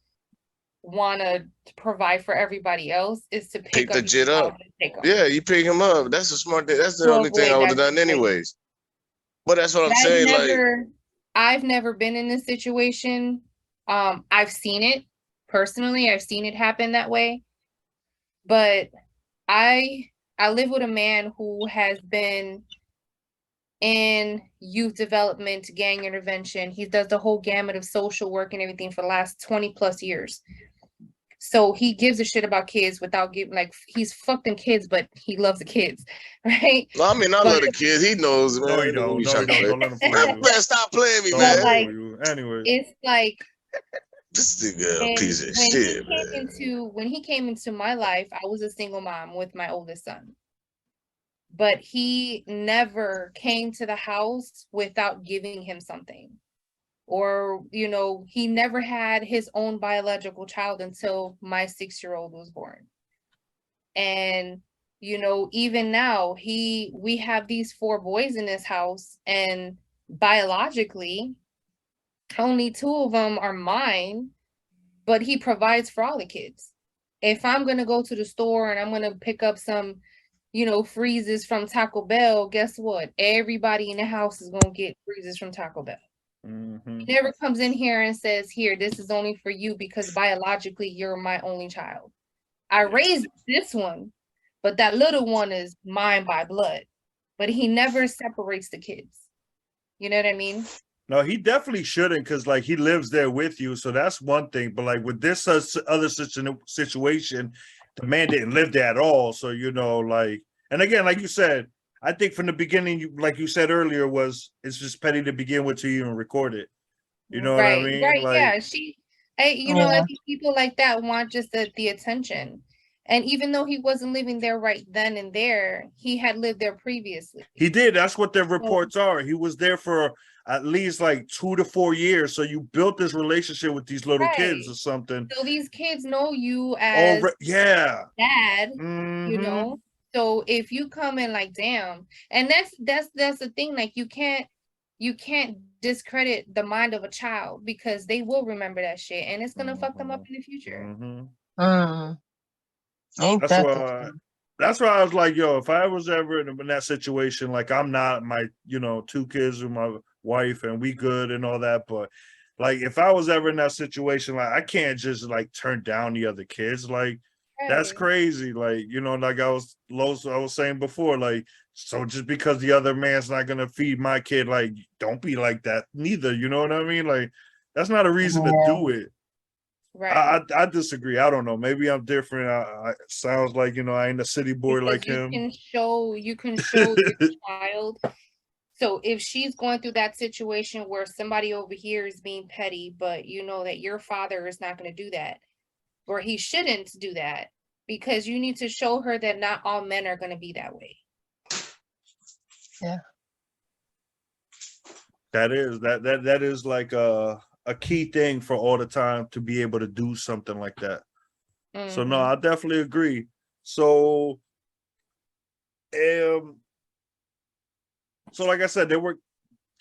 want to provide for everybody else, is to Pick pick the up jit your up. child and take them. Yeah, you pick him up. That's a smart thing. That's the To only thing I avoid would have that done situation. anyways. But that's what I'm saying. I've never been in this situation. I've seen it personally. I've seen it happen that way. But I live with a man who has been in youth development, gang intervention. He does the whole gamut of social work and everything for the last 20 plus years. So he gives a shit about kids without giving, like, he's fucked in kids, but he loves the kids, right? No, I mean, I love the kid. He knows, man. No, you don't. No, you don't. Don't let him fool Man, you. stop playing me, Don't man. let him like, fool you. Anyway, it's like, This nigga a and piece of when shit, he man. when he came into my life, I was a single mom with my oldest son. But he never came to the house without giving him something. Or, you know, he never had his own biological child until my 6-year-old was born. And, you know, even now, we have these 4 boys in this house, and biologically, only 2 of them are mine, but he provides for all the kids. If I'm going to go to the store and I'm going to pick up some, you know, freezes from Taco Bell, guess what? Everybody in the house is going to get freezes from Taco Bell. mm-hmm. He never comes in here and says, here, this is only for you because biologically you're my only child. I raised this one, but that little one is mine by blood. But he never separates the kids. You know what I mean? No, he definitely shouldn't, because like he lives there with you, so that's one thing. But like with this other situation, the man didn't live there at all. So, you know, like, and again, like you said, I think from the beginning, like you said earlier, it's just petty to begin with to even record it. You know what I mean? Right. Like, Yeah, you know, I think people like that want just the attention. And even though he wasn't living there right then and there, he had lived there previously. He did. That's what their reports are. He was there for at least like 2 to 4 years. So you built this relationship with these little kids or something. So these kids know you as dad, mm-hmm. You know. So if you come in like, damn, and that's the thing, like you can't discredit the mind of a child, because they will remember that shit and it's gonna fuck them up in the future. Mm-hmm. That's why I was like, yo, if I was ever in that situation, like I'm not, my, you know, 2 kids with my wife and we good and all that, but like if I was ever in that situation, like I can't just like turn down the other kids. Like that's crazy. Like, you know, like I was saying before, like So just because the other man's not gonna feed my kid, like, don't be like that neither. You know what I mean? Like, that's not a reason to do it. Right. I disagree. I don't know. Maybe I'm different. Sounds like, you know, I ain't a city boy Because like him. you can show your child. So if she's going through that situation where somebody over here is being petty, but you know that your father is not going to do that, or he shouldn't do that, because you need to show her that not all men are going to be that way. Yeah. That is like a key thing for all the time to be able to do something like that. So no, I definitely agree. So so like I said,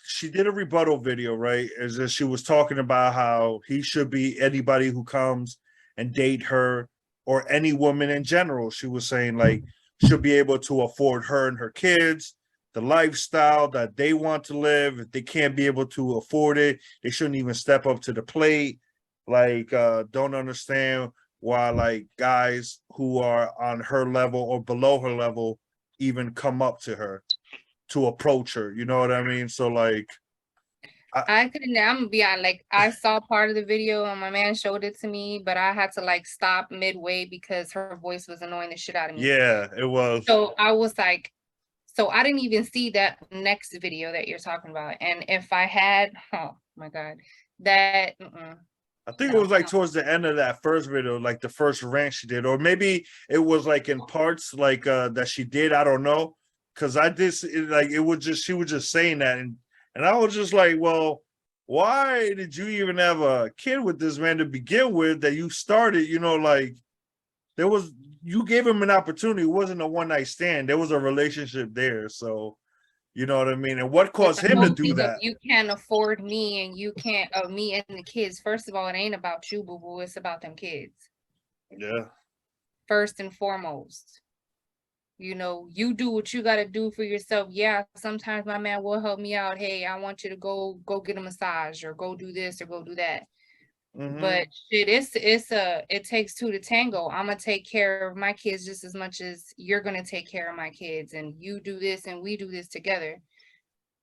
she did a rebuttal video, right? As if she was talking about how he should be anybody who comes and date her, or any woman in general. She was saying like should be able to afford her and her kids the lifestyle that they want to live. If they can't be able to afford it, they shouldn't even step up to the plate. Like, don't understand why like guys who are on her level or below her level even come up to her to approach her. You know what I mean? So like, I couldn't. I'm gonna be honest. Like, I saw part of the video and my man showed it to me, but I had to like stop midway because her voice was annoying the shit out of me. yeah, it was. So I was like, so I didn't even see that next video that you're talking about. And if I had, oh my God, that. I think it was like towards the end of that first video, like the first rant she did, or maybe it was like in parts like that she did. I don't know, because I did like it was just she was just saying that, and I was just like, well, why did you even have a kid with this man to begin with? That you started, you know, like you gave him an opportunity. It wasn't a one night stand. There was a relationship there, so. You know what I mean? And what caused him to do that? You can't afford me and you can't, me and the kids. First of all, it ain't about you, boo boo. It's about them kids. Yeah. First and foremost. You know, you do what you got to do for yourself. Yeah, sometimes my man will help me out. Hey, I want you to go get a massage or go do this or go do that. But shit, it takes two to tango. I'm gonna take care of my kids just as much as you're gonna take care of my kids, and you do this and we do this together.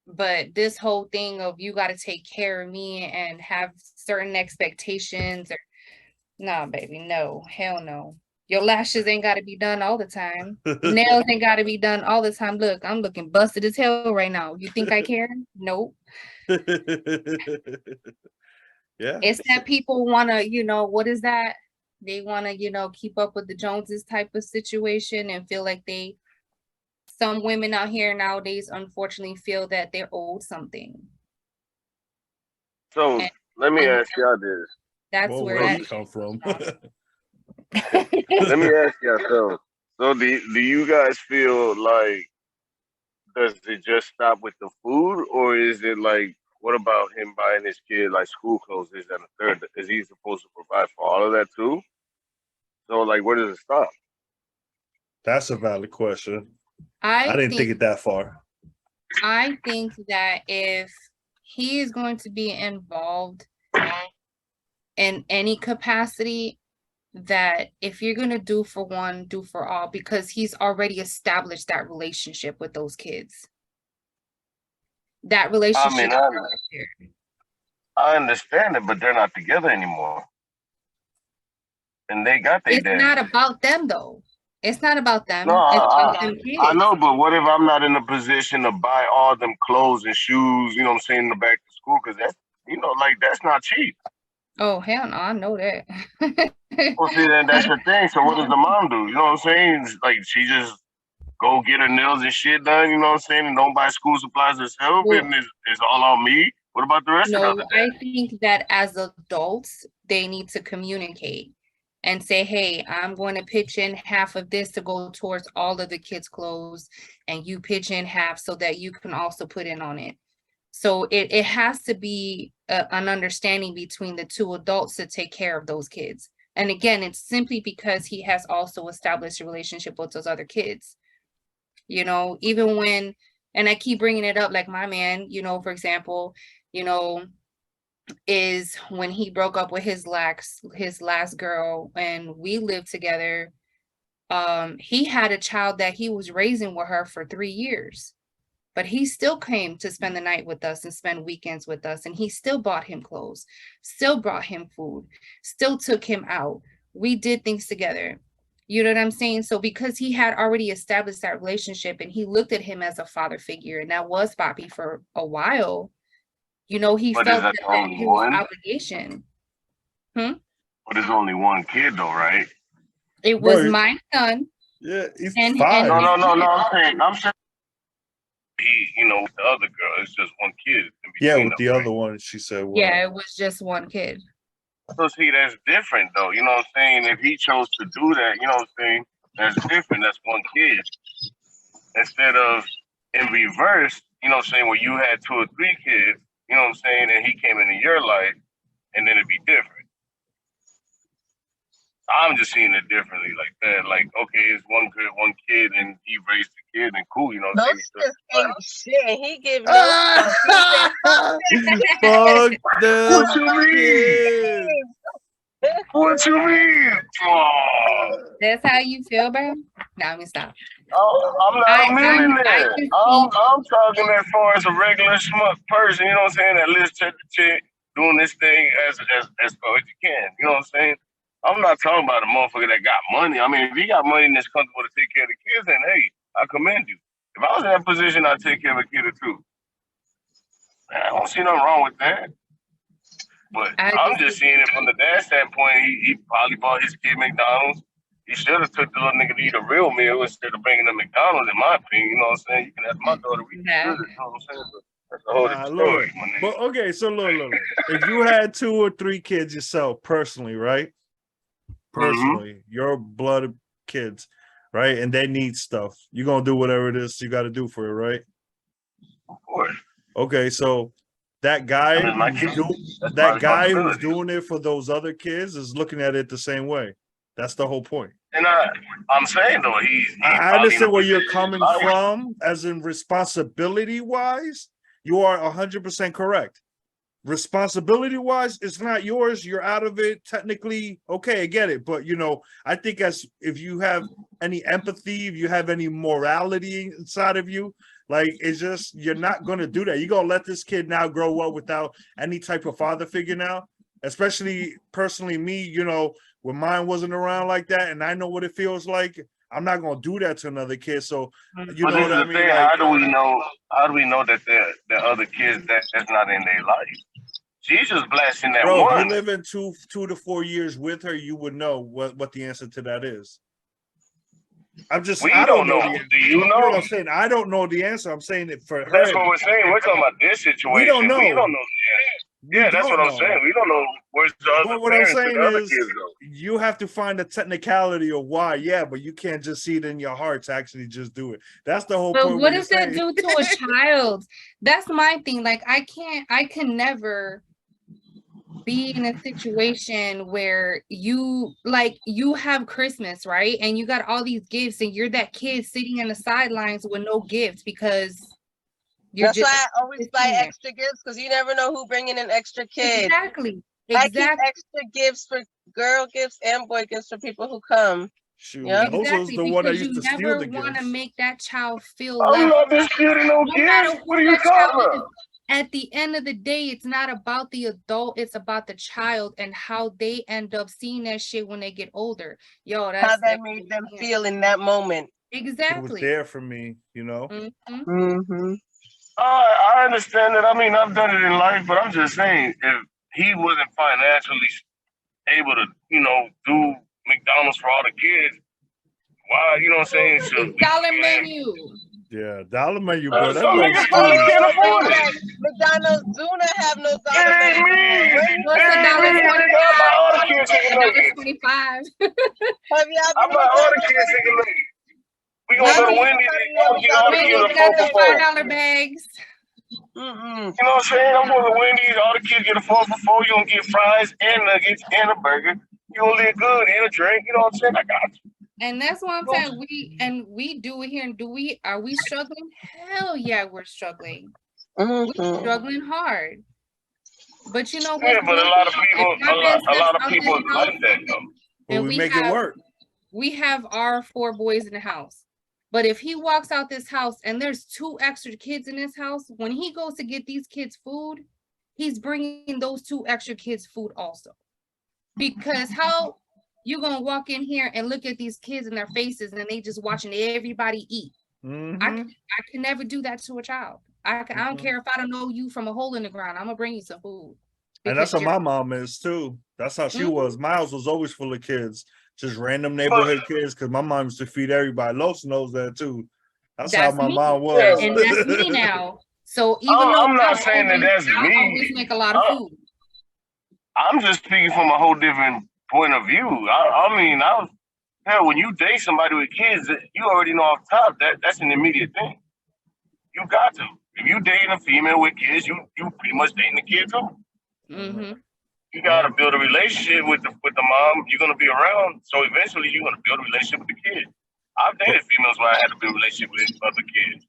But this whole thing of you got to take care of me and have certain expectations, or nah, baby, no, hell no. Your lashes ain't got to be done all the time. Nails ain't got to be done all the time. Look, I'm looking busted as hell right now. You think I care? Nope. Yeah. It's that people want to, you know, what is that? They want to, you know, keep up with the Joneses type of situation and feel like some women out here nowadays, unfortunately, feel that they're owed something. So let me ask y'all this. That's where he come from. Let me ask y'all something. So do you guys feel like, does it just stop with the food, or is it like, what about him buying his kid like school clothes, this and the third? Is he supposed to provide for all of that too? So like, where does it stop? That's a valid question. I didn't think it that far. I think that if he is going to be involved in any capacity, that if you're going to do for one, do for all, because he's already established that relationship with those kids. That relationship. I understand it, but they're not together anymore. And they got their dad. It's not about them though. It's not about them. No, it's about them kids. I know, but what if I'm not in a position to buy all them clothes and shoes, you know what I'm saying, in the back to school? Because that's, you know, like, that's not cheap. Oh, hell no, I know that. Well, see, that's the thing. So what does the mom do? You know what I'm saying? Like, she just go get her nails and shit done, you know what I'm saying, and don't buy school supplies herself, and it's all on me? What about the rest of the other I think that as adults, they need to communicate and say, hey, I'm going to pitch in half of this to go towards all of the kids' clothes, and you pitch in half so that you can also put in on it. So it has to be an understanding between the two adults to take care of those kids. And again, it's simply because he has also established a relationship with those other kids. You know, even when, and I keep bringing it up, like my man, you know, for example, you know, is when he broke up with his last girl and we lived together, he had a child that he was raising with her for 3 years. But he still came to spend the night with us and spend weekends with us. And he still bought him clothes, still brought him food, still took him out. We did things together. You know what I'm saying? So because he had already established that relationship and he looked at him as a father figure, and that was Bobby for a while, you know, he But felt is that that the only it was one? obligation. But there's only one kid though, right? It was Bro, my son. Yeah, he's And- 5. No, and- no, no, no. I'm saying he, you know, with the other girl, it's just one kid. In Yeah, between with them, the right? other one, she said, well, Yeah, it was just one kid. So see, that's different though. You know what I'm saying? If he chose to do that, you know what I'm saying? That's different. That's one kid. Instead of in reverse, you know what I'm saying, where you had 2 or 3 kids, you know what I'm saying, and he came into your life, and then it'd be different. I'm just seeing it differently like that. Like, okay, it's one kid, and he raised the kid, and cool, you know what I'm Those saying? kids ain't shit. He give no fuck. He said, fuck them What you mean? kids. What you mean? Oh, That's how you feel, bro? No, let me stop. I'm not a millionaire. I'm talking as far as a regular schmuck person, you know what I'm saying, that lives check to check, doing this thing as far as you can, you know what I'm saying? I'm not talking about a motherfucker that got money. I mean, if he got money and is comfortable to take care of the kids, then hey, I commend you. If I was in that position, I'd take care of a kid or two. Man, I don't see nothing wrong with that. But I'm just seeing it from the dad standpoint. He probably bought his kid McDonald's. He should have took the little nigga to eat a real meal instead of bringing him McDonald's, in my opinion. You know what I'm saying? You can ask my daughter. We Yeah. good, you know what I'm saying? But that's a whole different story, my nigga. But okay, so look. If you had 2 or 3 kids yourself, personally, right? Personally, your blood kids, right? And they need stuff. You're gonna do whatever it is you got to do for it, right? Of course. Okay, so that guy, I mean, my who's kids, that's my that guy who's responsibility. doing it for those other kids is looking at it the same way. That's the whole point. And I'm saying though, he's I understand where you're probably in a coming position- from, as in responsibility wise. You are 100% correct. Responsibility wise, it's not yours. You're out of it. Technically, okay, I get it. But you know, I think as if you have any empathy, if you have any morality inside of you, like it's just you're not gonna do that. You're gonna let this kid now grow up without any type of father figure now. Especially personally, me, you know, when mine wasn't around like that, and I know what it feels like. I'm not gonna do that to another kid. So you But know this what is I the mean? thing. Like, How do we know? How do we know that the other kids that's not in their life? She's just blasting that bro, if one. you live in 2 to 4 years with her, you would know what the answer to that is. I don't know the answer. Do you You know what know? I'm saying? I don't know the answer. I'm saying it for her. That's what we're saying. We're talking about this situation. We don't know. We don't know the answer. Yeah, that's what I'm saying. We don't know where's the other But what I'm parents and saying the other is, kids go. you have to find a technicality of why, yeah, but you can't just see it in your heart to actually just do it. That's the whole But point. what does that do to a child? That's my thing. Like, I can never be in a situation where you have Christmas, right? And you got all these gifts and you're that kid sitting in the sidelines with no gifts because that's why I always buy extra gifts, because you never know who bringing in extra kids. Exactly. I keep extra gifts for girl gifts and boy gifts for people who come. Shoot, Yep. Exactly, the one that used to steal the want to gifts. make that child feel I'm left. not disputing no gifts. What are you talking about? At the end of the day, it's not about the adult, it's about the child and how they end up seeing that shit when they get older. Yo, that's how that made them feel in that moment. Exactly. It was there for me, you know. I understand that. I mean, I've done it in life, but I'm just saying, if he wasn't financially able to, you know, do McDonald's for all the kids, why, you know what I'm saying? Dollar menu. Yeah, dollar menu, bro. That Some brings niggas probably can't afford it. McDonald's do not have no dollar It ain't menu. me. What's It ain't me. Nigga, I buy all the kids chicken nuggets. $25. I buy all the kids chicken nuggets. We gonna go to Wendy's and I'm get all the kids a 4 for 4. $5 bags. You know what I'm saying? I'm going to Wendy's. All the kids get a 4 for 4. You gonna get fries and nuggets and a burger. You gonna live good and a drink. You know what I'm saying? I got you. And that's what I'm saying. We do it here. And are we struggling? Hell yeah, we're struggling. We're struggling hard. But you know what? Yeah, but a lot of people like that though. But we make it work. we have our 4 boys in the house. But if he walks out this house and there's 2 extra kids in this house, when he goes to get these kids food, he's bringing those 2 extra kids food also. Because how you gonna walk in here and look at these kids in their faces and they just watching everybody eat? I can never do that to a child. I don't care if I don't know you from a hole in the ground. I'm gonna bring you some food. And that's how my mom is too. That's how she was. My house was always full of kids, just random neighborhood kids. Because my mom used to feed everybody. Los knows that too. That's how my mom was. And that's me now. So even though I'm not saying that that's I me. always make a lot of food. I'm just speaking from a whole different point of view. I mean, hell, when you date somebody with kids, you already know off top that's an immediate thing. You got to. If you dating a female with kids, you pretty much dating the kid too. You gotta build a relationship with the mom. You're gonna be around, so eventually you're gonna build a relationship with the kid. I've dated females where I had to build a relationship with other kids.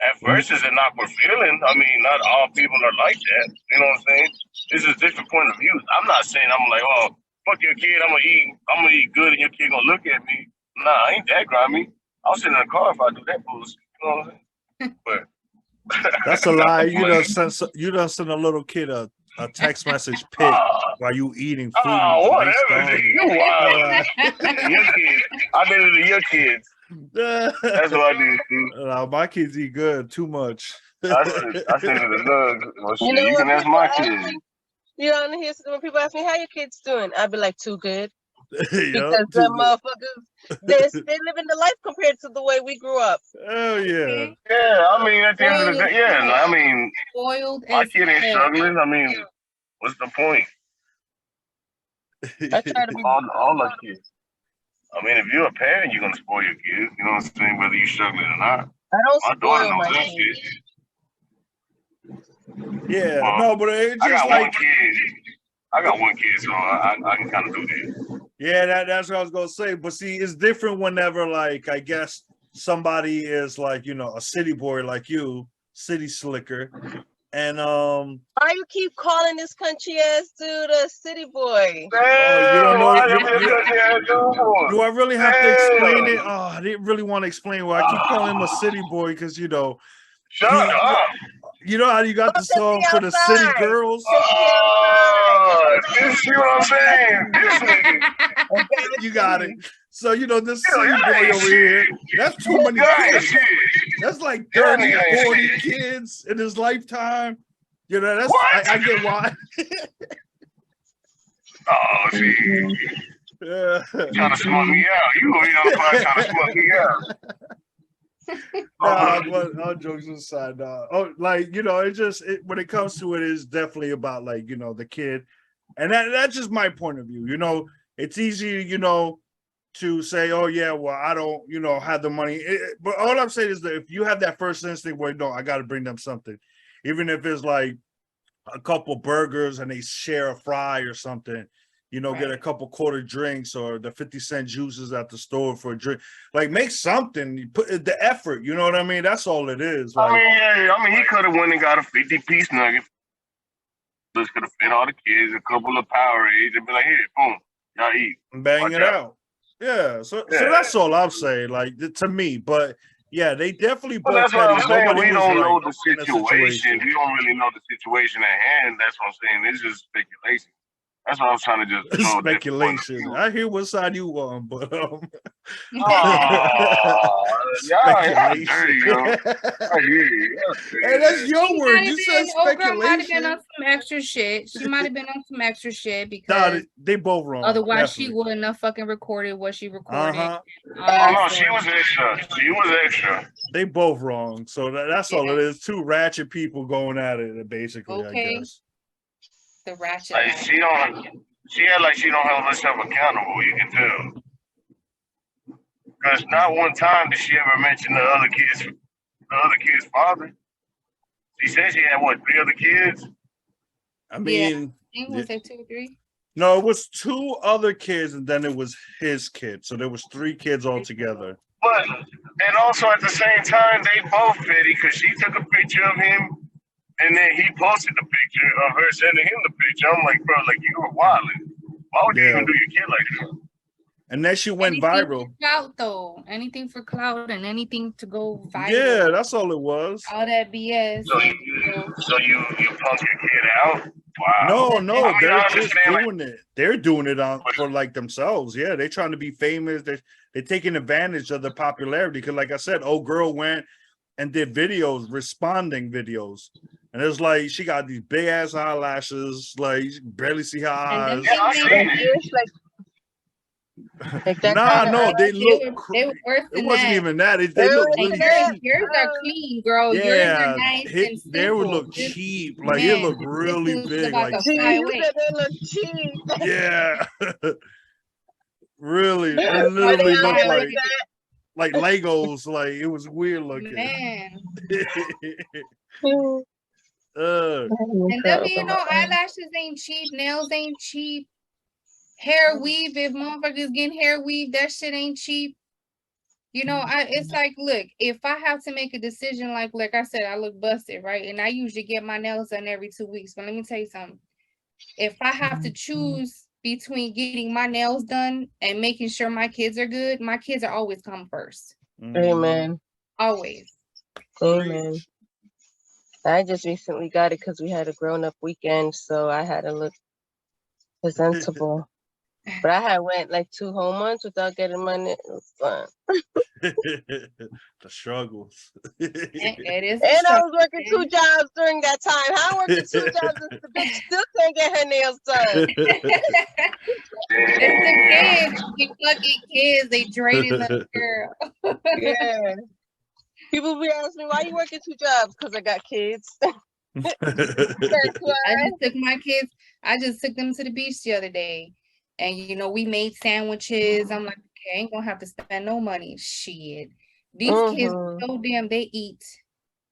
At first, it's an awkward feeling. I mean, not all people are like that. You know what I'm saying? This is a different point of view. I'm not saying I'm like, oh, fuck your kid. I'm gonna eat good, and your kid gonna look at me. Nah, I ain't that grimy. I'll sit in the car if I do that bullshit. You know what I'm saying? But that's a lie. You done send a little kid a text message pic while you eating food. Oh, whatever. You wild. Your kids. I did it to your kids. That's what I did. My kids eat good too much. I sent it to Doug. Well, shit, you can ask my kids. You know, when people ask me how your kids doing, I'd be like, too good. Because the motherfuckers, they're living the life compared to the way we grew up. Oh yeah. Yeah, I mean, at the end of the day, yeah. I mean, spoiled. My kid ain't struggling. I mean, what's the point? I try to be all our kids. I mean, if you're a parent, you're gonna spoil your kids. You know what I'm saying? Whether you're struggling or not. I don't my daughter spoil knows my that kids. shit. Yeah, well, no, but it's just I got like one kid. I got one kid, so I can kind of do that. Yeah, that's what I was gonna say. But see, it's different whenever, like, I guess somebody is like, you know, a city boy like you, city slicker, and why you keep calling this country ass dude a city boy? you don't know. Do I really have to explain it? Oh, I didn't really want to explain why I keep calling him a city boy because you know. Shut up. You know how you got the song for the city girls? You see what I'm saying? This nigga. You got it. So, you know, this city boy over here, that's too many kids. That's like 30, 40 kids in his lifetime. You know, that's I get why. Oh, see. Yeah. Trying to smoke me out. You over here on the fire trying to smoke me out. Nah, but all jokes aside, like, you know, when it comes to it, it's definitely about, like, you know, the kid, and that's just my point of view. You know, it's easy, you know, to say, oh yeah, well, I don't, you know, have the money, but all I'm saying is that if you have that first instinct where, no, I got to bring them something, even if it's like a couple burgers and they share a fry or something. You know, get a couple quarter drinks or the 50-cent juices at the store for a drink. Like, make something. You put the effort. You know what I mean? That's all it is. Like, I mean, he could have went and got a 50-piece nugget. Just could have fed all the kids a couple of Powerades and be like, here, boom, y'all eat. Bang it out. Yeah. So that's all I'm saying. Like, to me, but yeah, they definitely. But that's what I'm saying. We don't know the situation. We don't really know the situation at hand. That's what I'm saying. It's just speculation. That's what I was trying to just know. Speculation. I hear what side you on, but y'all dirty, yo. I hear you. Hey, that's your word. You said speculation. Might have been on some extra shit. She might have been on some extra shit No, because they both wrong. Otherwise, she wouldn't have fucking recorded what she recorded. Oh no, she was extra. She was extra. They both wrong. So that's all it is. Two ratchet people going at it, basically. Okay. I guess. The ratchet. Like she had like she don't hold herself accountable. You can tell. Because not one time did she ever mention the other kid's father. She said she had 3 other kids. I mean, was it 2 or 3? No, it was 2 other kids, and then it was his kid. So there was 3 kids altogether. But and also at the same time, they both petty because she took a picture of him. And then he posted the picture of her sending him the picture. I'm like, bro, like, you were wilding. Why would you even do your kid like that? And then she went Anything viral. for clout, though. Anything for clout and anything to go viral. Yeah, that's all it was. All that BS. So you punk your kid out? Wow. No, I they're just understand, like, doing it. They're doing it for like themselves. Yeah, they're trying to be famous. They're taking advantage of the popularity. Because, like I said, old girl went and did videos, responding videos, and it's like she got these big ass eyelashes, like you can barely see her eyes. Yeah, I seen it. It's like that Nah, kinda no, they look. They were worse It than wasn't that. even that. They look Like really Yours, cheap. yours are clean, girl. Yours Yeah, are nice and simple. they would look This- cheap. Like it man, looked this really was big. about Like to fly you away. said they look cheap. yeah, really, it Are they literally out looked there like like Legos. Like it was weird looking. Man. that? And then, you know, eyelashes ain't cheap, nails ain't cheap. Hair weave, if motherfuckers getting hair weave, that shit ain't cheap. You know, it's like, look, if I have to make a decision, like I said, I look busted, right? And I usually get my nails done every 2 weeks. But let me tell you something. If I have to choose between getting my nails done and making sure my kids are good, my kids are always come first. Amen. Always. Amen. I just recently got it because we had a grown-up weekend, so I had to look presentable. But I had went like 2 whole months without getting my nails done. The struggles. It is. And I was working 2 jobs during that time. How I'm working 2 jobs if the bitch still can't get her nails done? It's the kids, the fucking kids. They draining the girl. Yeah. People be asking me, why you working 2 jobs? Because I got kids. That's why. I just took them to the beach the other day. And you know, we made sandwiches. I'm like, okay, I ain't gonna have to spend no money. Shit. These kids so damn they eat.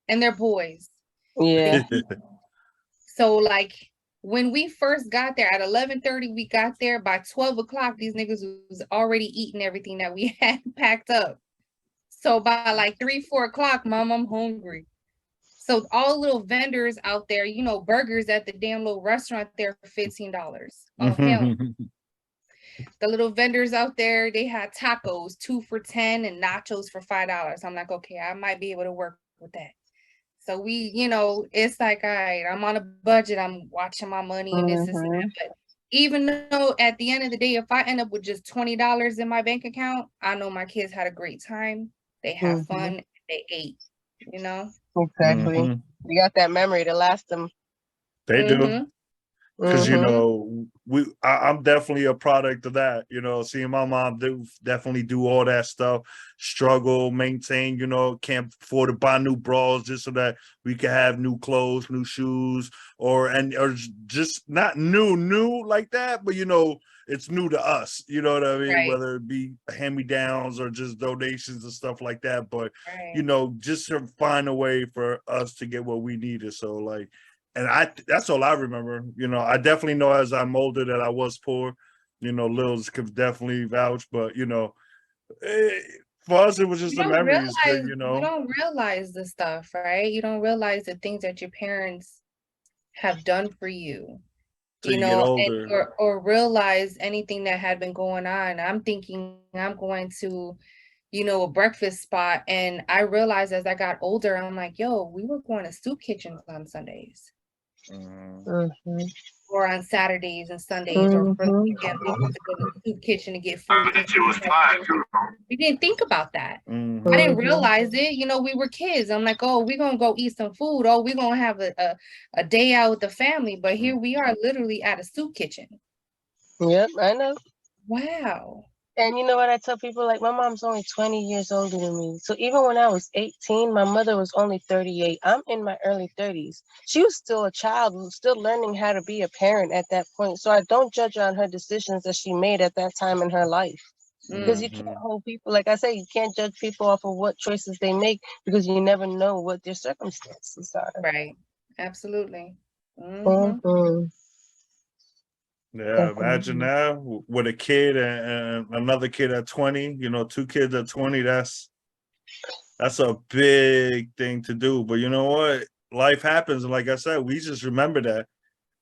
And they're boys. Yeah. So like when we first got there at 11:30, we got there. By 12 o'clock, these niggas was already eating everything that we had packed up. So by like 3, 4 o'clock, Mom, I'm hungry. So all little vendors out there, you know, burgers at the damn little restaurant there for $15. Oh hell. The little vendors out there, they had tacos, 2 for $10 and nachos for $5. I'm like, okay, I might be able to work with that. So we, you know, it's like, all right, I'm on a budget. I'm watching my money and this and that. But even though at the end of the day, if I end up with just $20 in my bank account, I know my kids had a great time. They had fun. They ate, you know? Exactly. You got that memory to last them. They do. Because you know, I'm definitely a product of that. You know, seeing my mom definitely do all that stuff, struggle, maintain. You know, can't afford to buy new bras just so that we can have new clothes, new shoes, or just not new like that, but you know, it's new to us. You know what I mean? Right. Whether it be hand-me-downs or just donations and stuff like that. But you know, just to find a way for us to get what we needed. So like. And that's all I remember. You know, I definitely know as I'm older that I was poor. You know, Lilz could definitely vouch, but you know, for us it was just the memories. You know, you don't realize the stuff, right? You don't realize the things that your parents have done for you. You know, and, or realize anything that had been going on. I'm thinking I'm going to, you know, a breakfast spot, and I realized as I got older, I'm like, yo, we were going to soup kitchens on Sundays. Or on Saturdays and Sundays, or again, we used to go to the soup kitchen to get food. We didn't think about that. I didn't realize it. You know, we were kids. I'm like, oh, we're gonna go eat some food. Oh, we're gonna have a day out with the family. But here we are, literally at a soup kitchen. Yep, I know. Wow. And you know what I tell people? Like, my mom's only 20 years older than me. So even when I was 18, my mother was only 38. I'm in my early 30s. She was still a child, still learning how to be a parent at that point. So I don't judge her on her decisions that she made at that time in her life. Because you can't hold people, like I say, you can't judge people off of what choices they make because you never know what their circumstances are. Right. Absolutely. Yeah, imagine now with a kid and another kid at 20, you know, 2 kids at 20, that's a big thing to do. But you know what? Life happens. And like I said, we just remember that.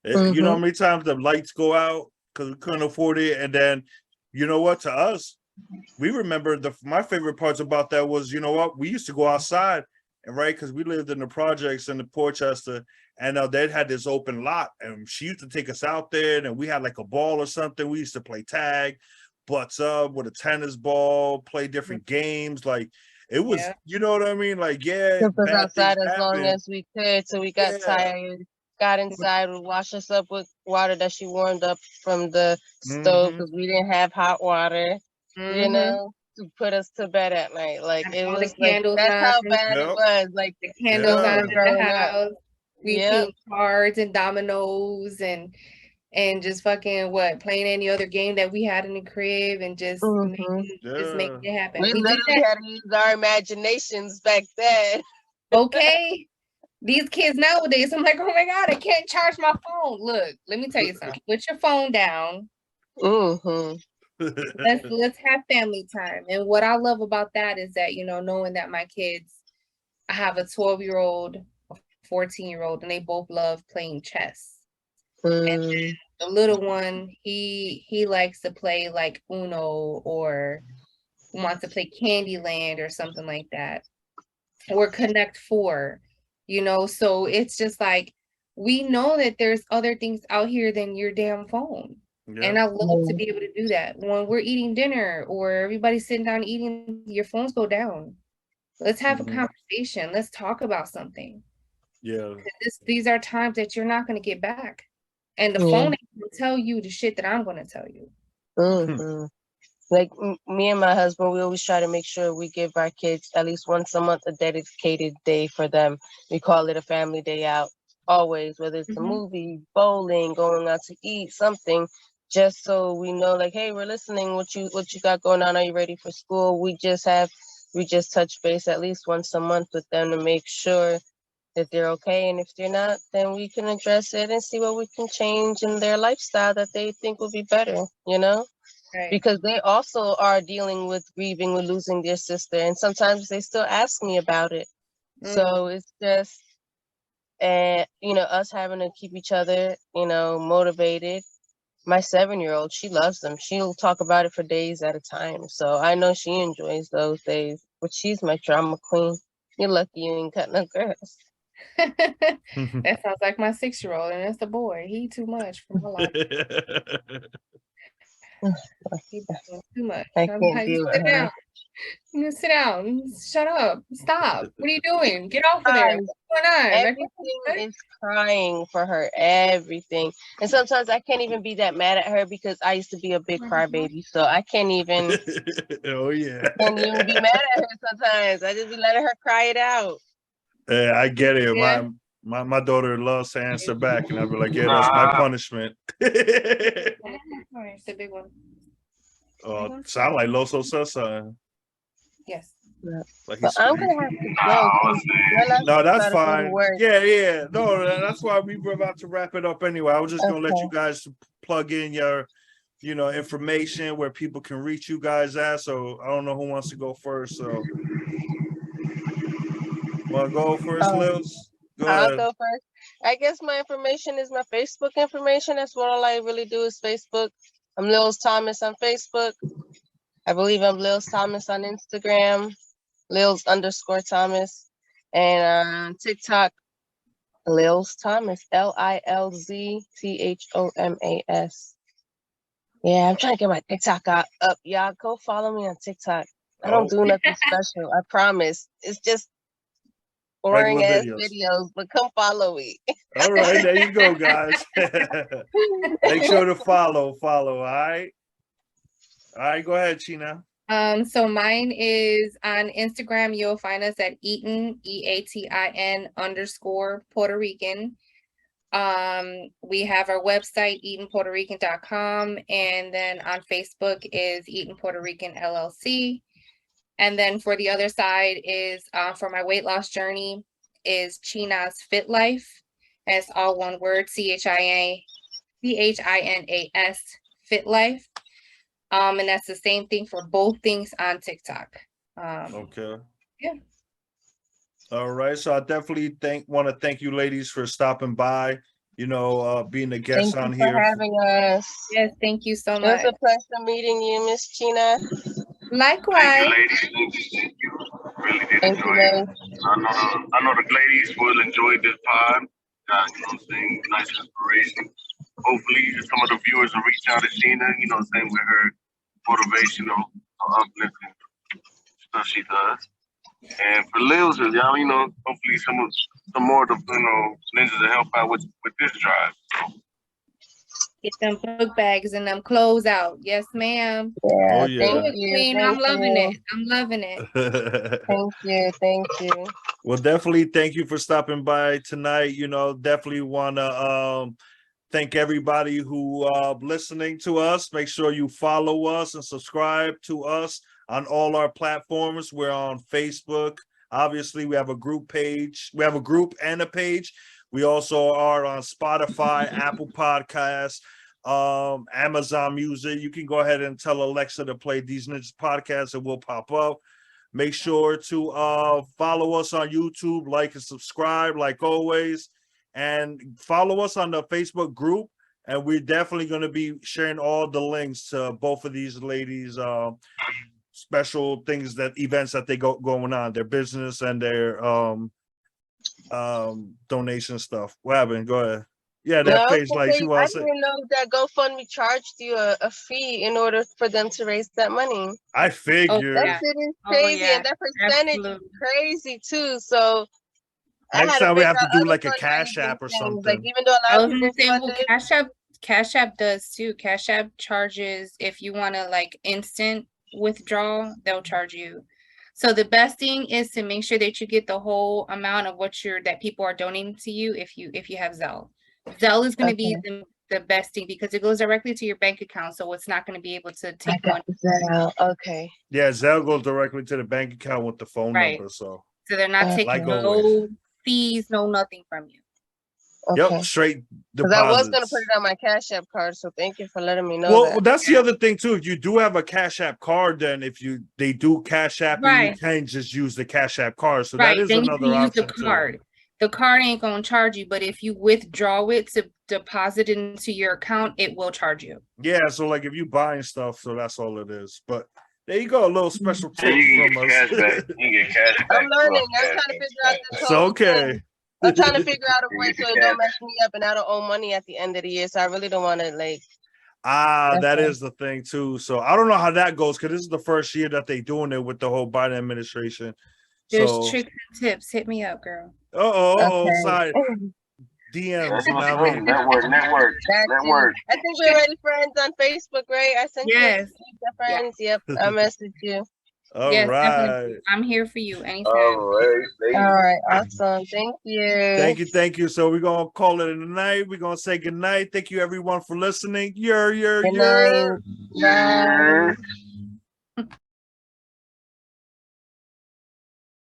You know how many times the lights go out because we couldn't afford it, and then you know what? To us, we remember my favorite parts about that was, you know what? We used to go outside, and right, because we lived in the projects in the Portchester, and they had this open lot, and she used to take us out there, and we had like a ball or something. We used to play tag, butts up with a tennis ball, play different games. Like it was, Yeah. you know what I mean? Like, yeah, Kept us bad things outside as long happen. as we could till we got Yeah. tired. Got inside, would wash us up with water that she warmed up from the stove because we didn't have hot water, you know, to put us to bed at night. Like Had it all the was like candles that's how on, bad it Yep. was. Like the candles Yeah. on we're in the growing up. house. We Yep. played cards and dominoes and just fucking playing any other game that we had in the crib and just making it happen. We We did literally that. had to use our imaginations back then. Okay. These kids nowadays, I'm like, oh my God, I can't charge my phone. Look, let me tell you something. Put your phone down. Let's have family time. And what I love about that is that, you know, knowing that my kids, I have a 12-year-old, a 14-year-old, and they both love playing chess. And then the little one, he likes to play like Uno or wants to play Candyland or something like that. Or Connect Four, you know, so it's just like we know that there's other things out here than your damn phone. And I love to be able to do that. When we're eating dinner or everybody's sitting down eating, your phones go down. Let's have a conversation. Let's talk about something. Yeah. These are times that you're not going to get back. And the phone ain't going to tell you the shit that I'm going to tell you. Like me and my husband, we always try to make sure we give our kids at least once a month a dedicated day for them. We call it a family day out, always, whether it's a movie, bowling, going out to eat, something, just so we know, like, hey, we're listening. What you got going on? Are you ready for school? We just touch base at least once a month with them to make sure that they're okay. And if they're not, then we can address it and see what we can change in their lifestyle that they think will be better, you know? Right. Because they also are dealing with grieving, with losing their sister. And sometimes they still ask me about it. So it's just, you know, us having to keep each other, you know, motivated. My 7-year-old, she loves them. She'll talk about it for days at a time. So I know she enjoys those days. But she's my drama queen. You're lucky you ain't cut no grass. That sounds like my 6-year-old, and it's a boy. He too much for my life. He too much. I can't deal with her. You sit down. Shut up. Stop. What are you doing? Get off of there. What's going on? Everything is crying for her. Everything. And sometimes I can't even be that mad at her because I used to be a big crybaby. So I can't even. Oh yeah. Can't even be mad at her sometimes. I just be letting her cry it out. Yeah, I get it. Yeah. My daughter loves to answer back, and I'll be like, yeah, that's my punishment. It's a big one. Sound like Loso says something. Yes. Like But I'm gonna have to go. No, that's fine. Work. Yeah. No, that's why we were about to wrap it up anyway. I was just gonna let you guys plug in your, you know, information where people can reach you guys at. So I don't know who wants to go first. So want to go first, Lilz? Go ahead. I'll go first. I guess my information is my Facebook information. That's what all I really do is Facebook. I'm Lilz Thomas on Facebook. I believe I'm Lilz Thomas on Instagram. Lilz_Thomas. And on TikTok, Lilz Thomas. LILZTHOMAS. Yeah, I'm trying to get my TikTok up. Y'all go follow me on TikTok. I don't do nothing special. I promise. It's just boring ass videos, but come follow me. All right, there you go, guys. Make sure to follow. All right. All right, go ahead, China. So mine is on Instagram. You'll find us at Eatin, EATIN_Puerto Rican. We have our website, EatinPuertoRican.com, and then on Facebook is Eatin Puerto Rican LLC. And then for the other side is for my weight loss journey is China's Fit Life. And it's all one word, CHINAS Fit Life. And that's the same thing for both things on TikTok. Okay. Yeah. All right. So I definitely want to thank you ladies for stopping by being a Thank guest you on for here. having us. Yes, thank you so It was much. a pleasure meeting you, Miss Gina. Thank you, Likewise. ladies. Thank you. Really did Thank you, enjoy it. guys. I know the ladies will enjoy this pod. You know what I'm saying? Nice inspiration. Hopefully, some of the viewers will reach out to Sheena, with her motivational, uplifting stuff she does. And for Lilz, y'all, hopefully some more of the, ninjas will help out with this drive. So, Get them book bags and them clothes out. Yes, ma'am. Yeah, Oh, yeah. thank Do it, you. Queen. Thank I'm loving you. it. I'm loving it. Thank you. Thank you. Well, definitely thank you for stopping by tonight. Definitely want to thank everybody who listening to us. Make sure you follow us and subscribe to us on all our platforms. We're on Facebook. Obviously, we have a group page. We have a group and a page. We also are on Spotify, Apple Podcasts, Amazon Music. You can go ahead and tell Alexa to play These Ninjas podcasts and we'll pop up. Make sure to follow us on YouTube, like and subscribe, like always, and follow us on the Facebook group. And we're definitely going to be sharing all the links to both of these ladies' special things, events that they going on, their business and their donation stuff. What happened? Go ahead. Yeah, that page, like you I want to say. didn't know that GoFundMe charged you a fee in order for them to raise that money. I figured. That shit is crazy, and that percentage is crazy too. So next time we have to do like a Cash App or something. Like, even though a lot of people funded, Cash App does too. Cash App charges if you want to like instant withdrawal, they'll charge you. So the best thing is to make sure that you get the whole amount of that people are donating to you if you have Zelle. Zelle is going to be the best thing because it goes directly to your bank account, so it's not going to be able to take money. Okay. Yeah, Zelle goes directly to the bank account with the phone number, so they're not taking like no fees, no nothing from you. Okay. Yep, straight deposits. Because I was going to put it on my Cash App card, so thank you for letting me know. Well, that's the other thing too. If you do have a Cash App card, then they do Cash App, you can just use the Cash App card. So that is then another you can option use the card. The card ain't gonna charge you, but if you withdraw it to deposit into your account, it will charge you. Yeah, so like if you buying stuff, so that's all it is. But there you go, a little special tip from us. Cash back. You can get cash back. I'm learning. I'm trying to figure out this it's okay. thing. I'm trying to figure out a way so it don't mess me up and I don't owe money at the end of the year. So I really don't want to like. That is the thing too. So I don't know how that goes because this is the first year that they doing it with the whole Biden administration. There's tricks and tips. Hit me up, girl. Sorry. DMs. Network. I think we're already friends on Facebook, right? I sent you friends. Yep, I messaged you. All right. Definitely. I'm here for you anytime. All right, awesome. Thank you. Thank you. So we're gonna call it a night. We're gonna say good night. Thank you everyone for listening. Good night. Bye.